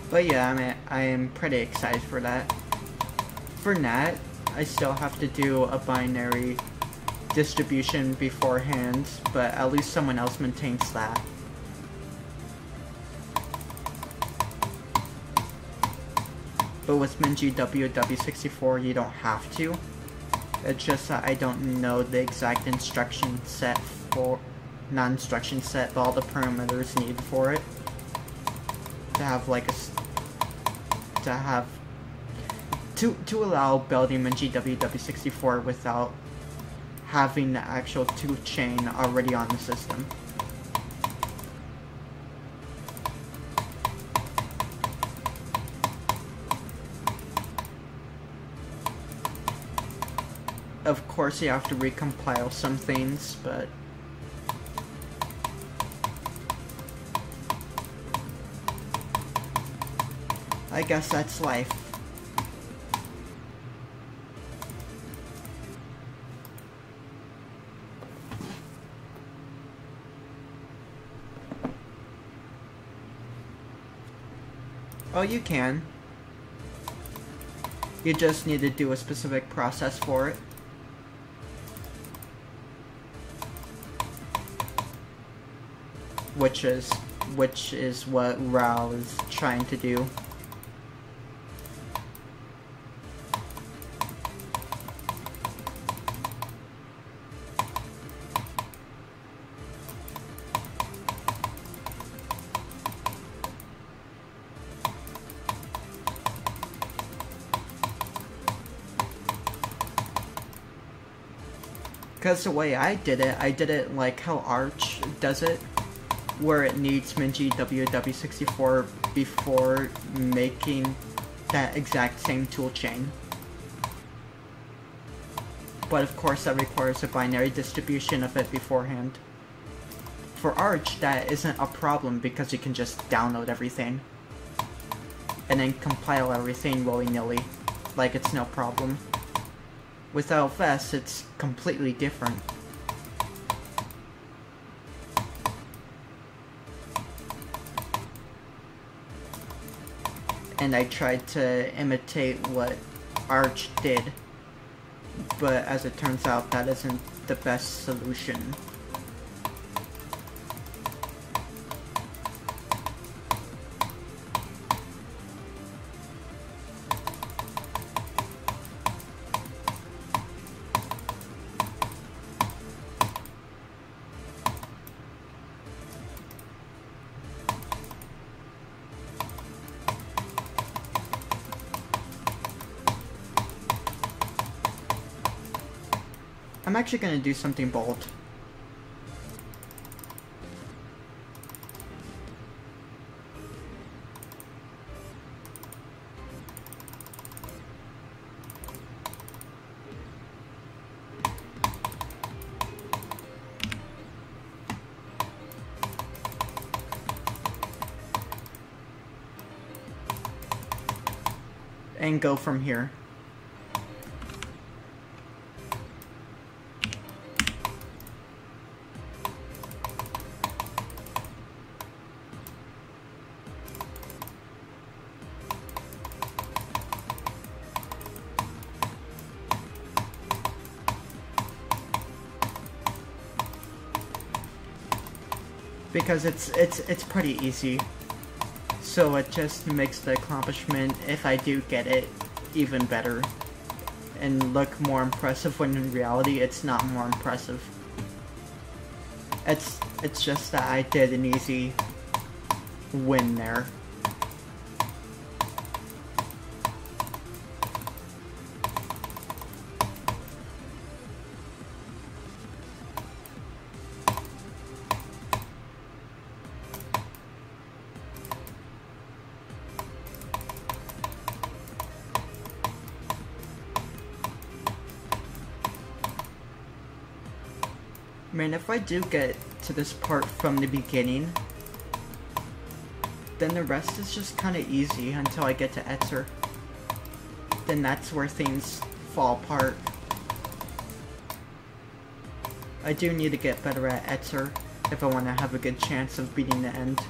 S1: But yeah, I am pretty excited for that. For NAT, I still have to do a binary distribution beforehand, but at least someone else maintains that. But with Minji WW64, you don't have to. It's just that I don't know the exact instruction set for, not instruction set, but all the parameters needed for it. To have like to allow building Minji WW64 without having the actual tool chain already on the system. Of course you have to recompile some things, but I guess that's life. Oh, you can. You just need to do a specific process for it. Which is what Rao is trying to do. Because the way I did it like how Arch does it, where it needs Minji WW64 before making that exact same toolchain. But of course that requires a binary distribution of it beforehand. For Arch, that isn't a problem because you can just download everything and then compile everything willy-nilly, like it's no problem. With LFS, it's completely different. And I tried to imitate what Arch did, but as it turns out, that isn't the best solution. I'm actually gonna do something bold. And go from here. because it's pretty easy. So it just makes the accomplishment, if I do get it, even better. And look more impressive when in reality it's not more impressive. It's just that I did an easy win there. Man, if I do get to this part from the beginning, then the rest is just kind of easy until I get to Etzer. Then that's where things fall apart. I do need to get better at Etzer if I want to have a good chance of beating the end.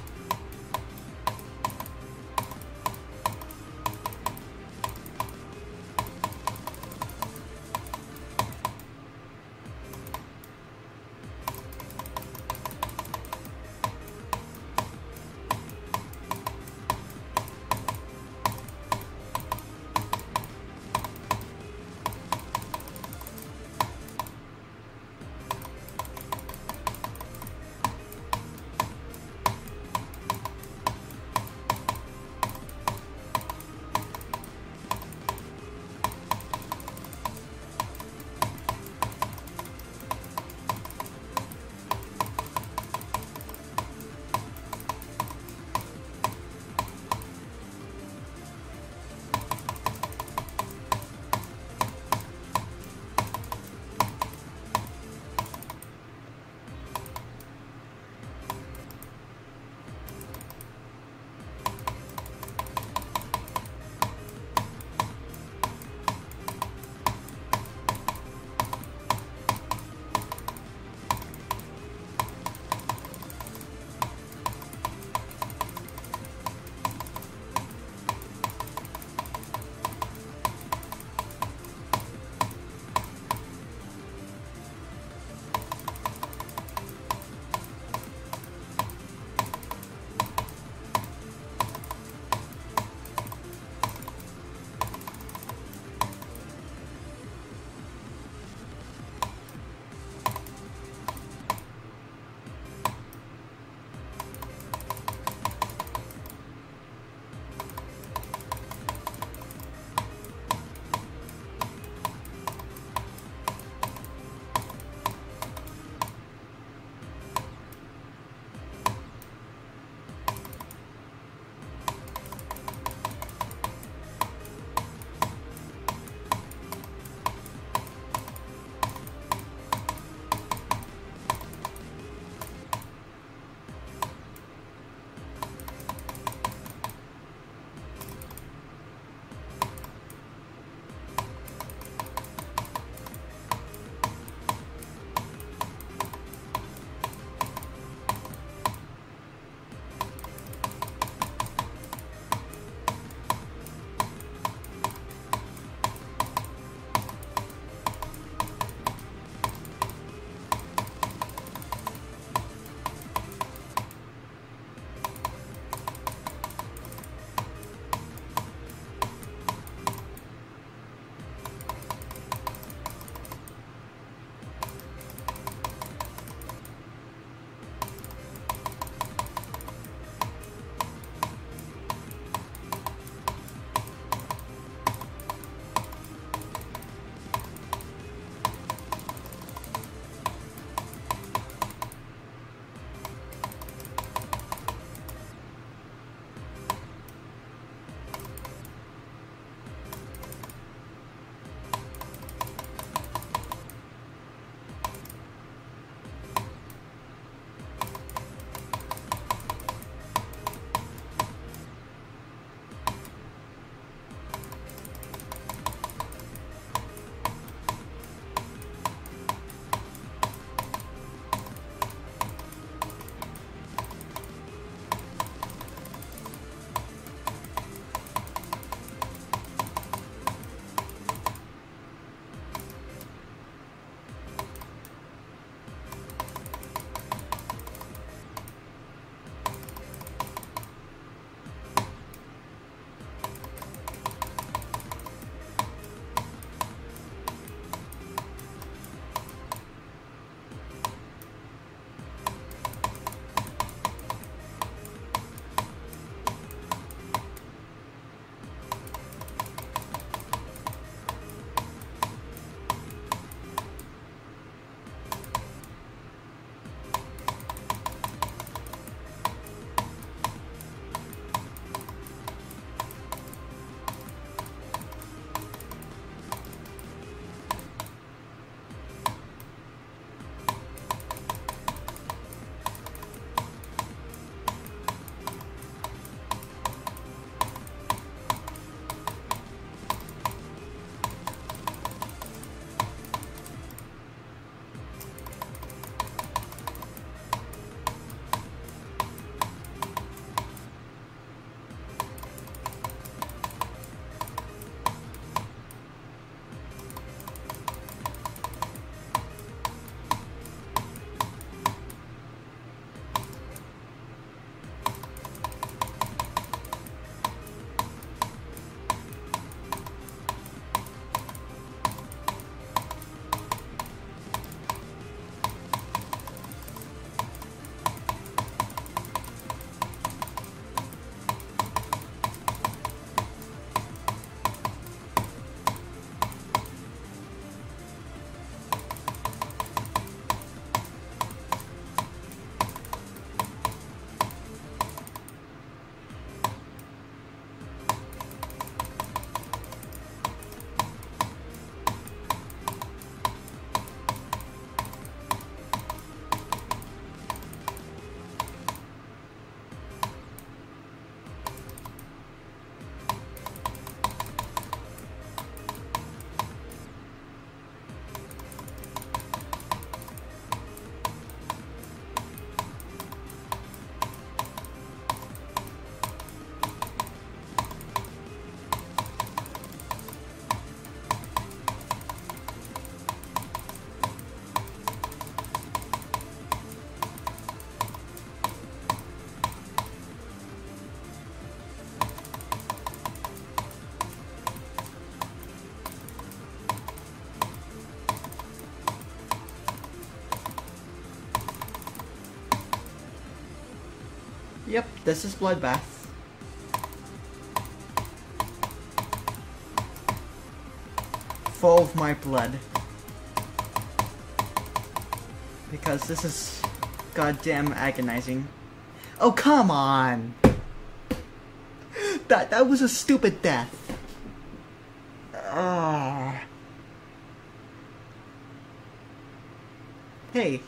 S1: Yep, this is Bloodbath. Full of my blood. Because this is goddamn agonizing. Oh, come on! That was a stupid death. Hey,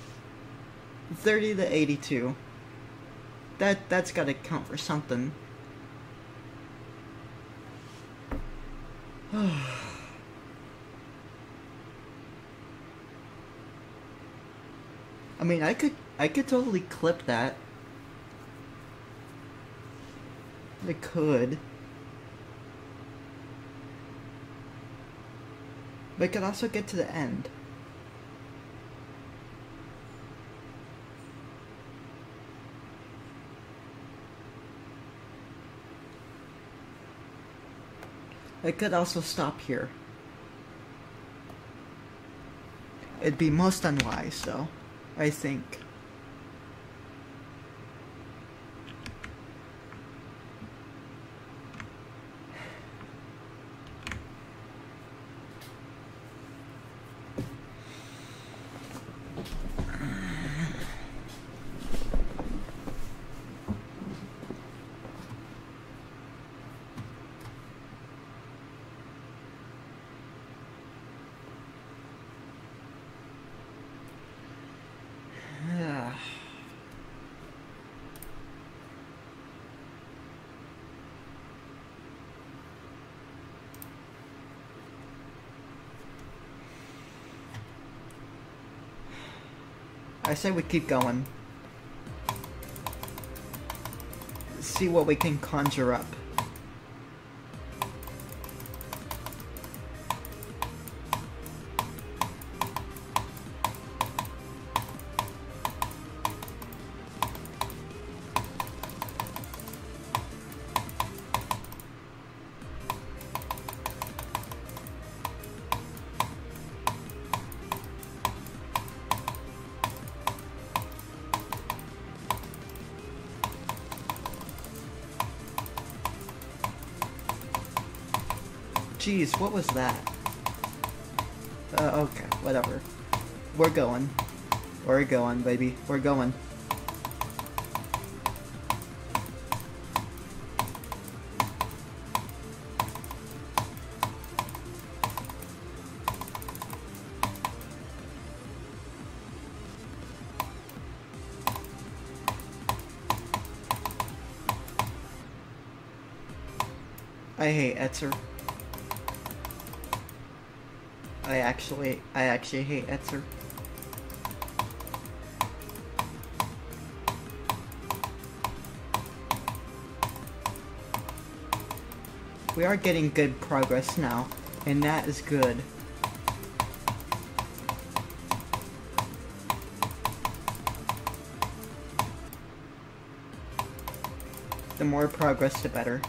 S1: 30 to 82. That's gotta count for something. I mean, I could totally clip that. I could. But I could also get to the end. I could also stop here. It'd be most unwise, though, I think. I say we keep going. See what we can conjure up. Jeez, what was that? Okay, whatever. We're going. We're going, baby. We're going. I hate Etzer. I actually hate Etzer. We are getting good progress now, and that is good. The more progress, the better.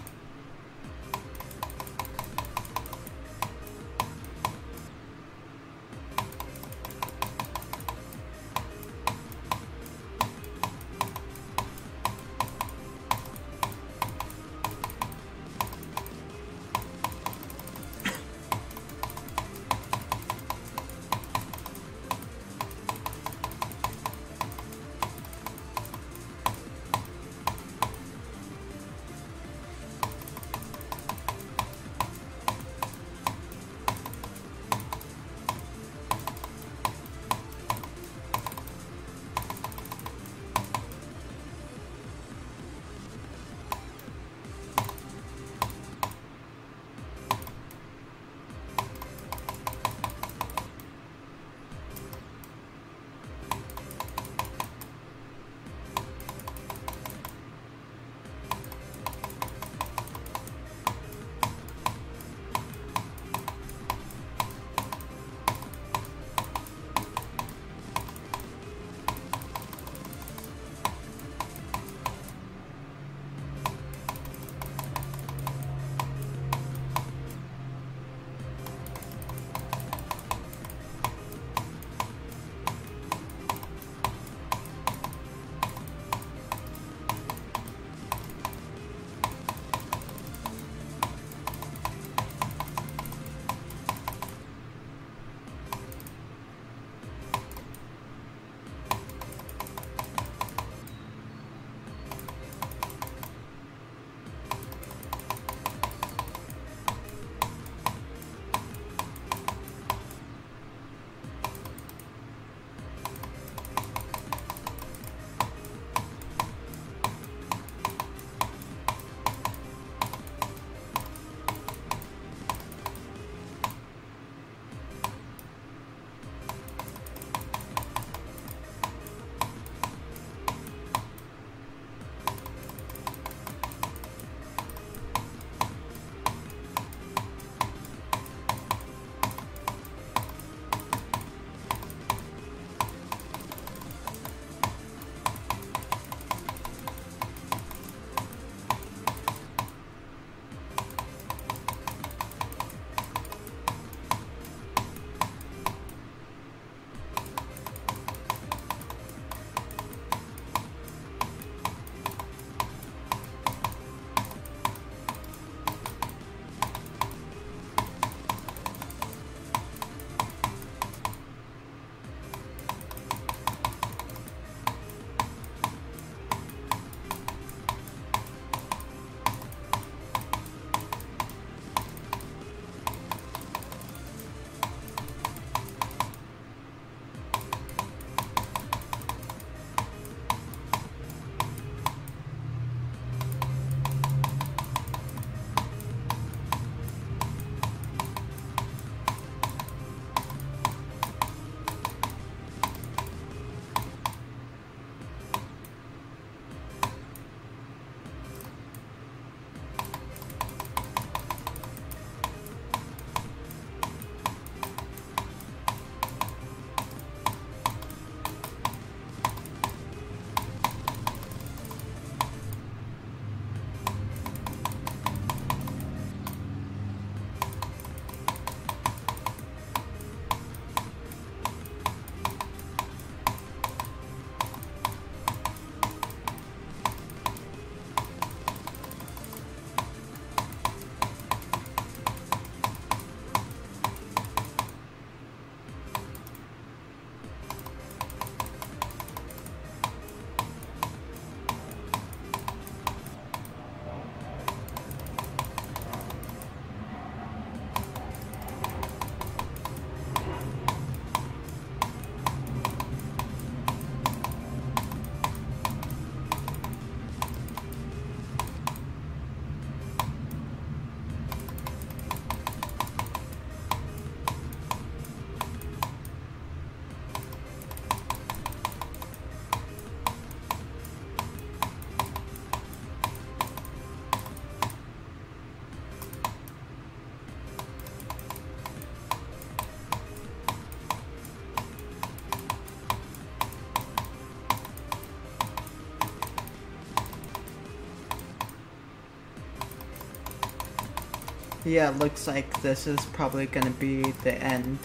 S1: Yeah, it looks like this is probably gonna be the end.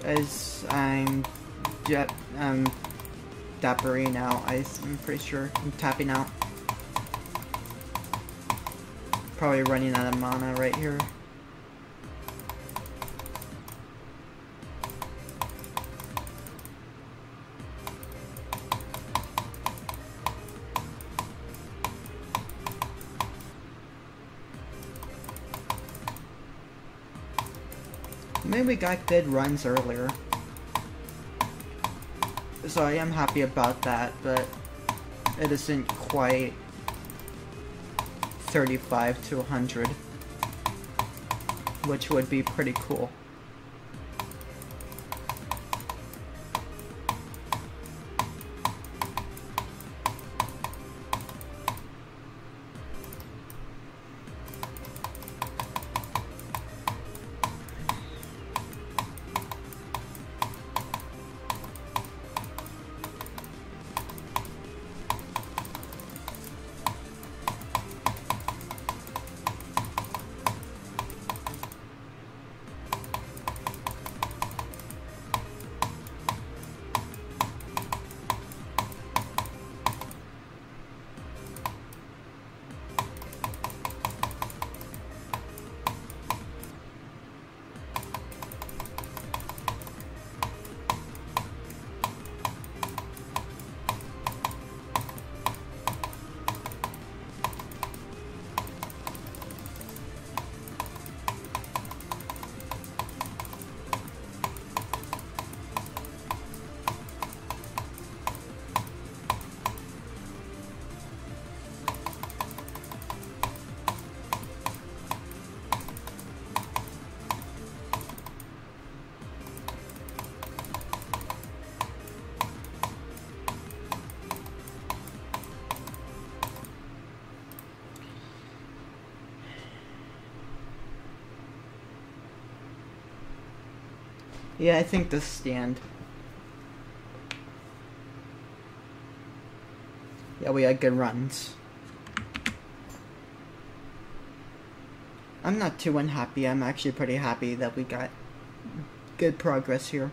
S1: As I'm dappering out, I'm pretty sure. I'm tapping out. Probably running out of mana right here. Maybe we got good runs earlier. So I am happy about that, but it isn't quite 35 to 100, which would be pretty cool. Yeah, I think this stand. Yeah, we had good runs. I'm not too unhappy. I'm actually pretty happy that we got good progress here.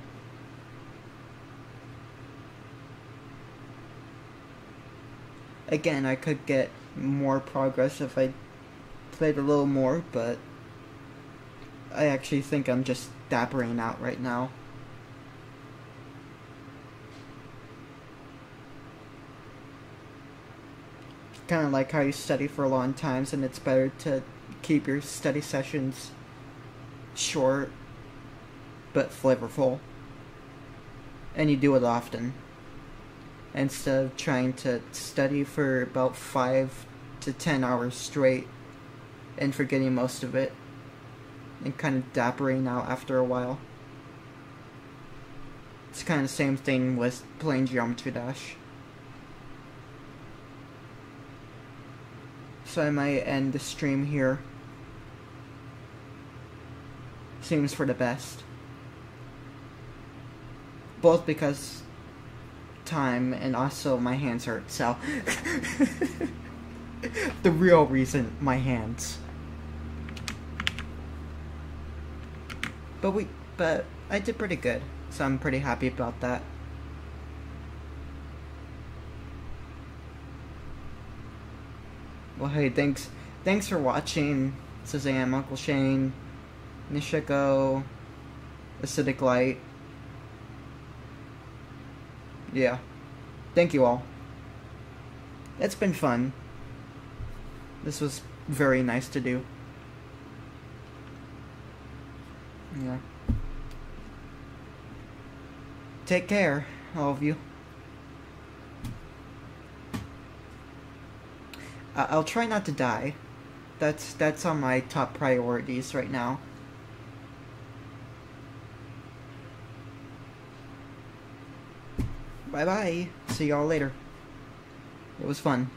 S1: Again, I could get more progress if I played a little more, but I actually think I'm just dappering out right now. Kind of like how you study for long times, and it's better to keep your study sessions short but flavorful, and you do it often instead of trying to study for about 5 to 10 hours straight and forgetting most of it and kind of dappering out after a while. It's kind of the same thing with playing Geometry Dash. So I might end the stream here. Seems for the best. Both because time and also my hands hurt, so the real reason, my hands. But I did pretty good, so I'm pretty happy about that. Well, hey, thanks for watching. Suzanne, Uncle Shane, Nishiko, Acidic Light. Yeah. Thank you all. It's been fun. This was very nice to do. Yeah. Take care, all of you. I'll try not to die. That's on my top priorities right now. Bye bye. See y'all later. It was fun.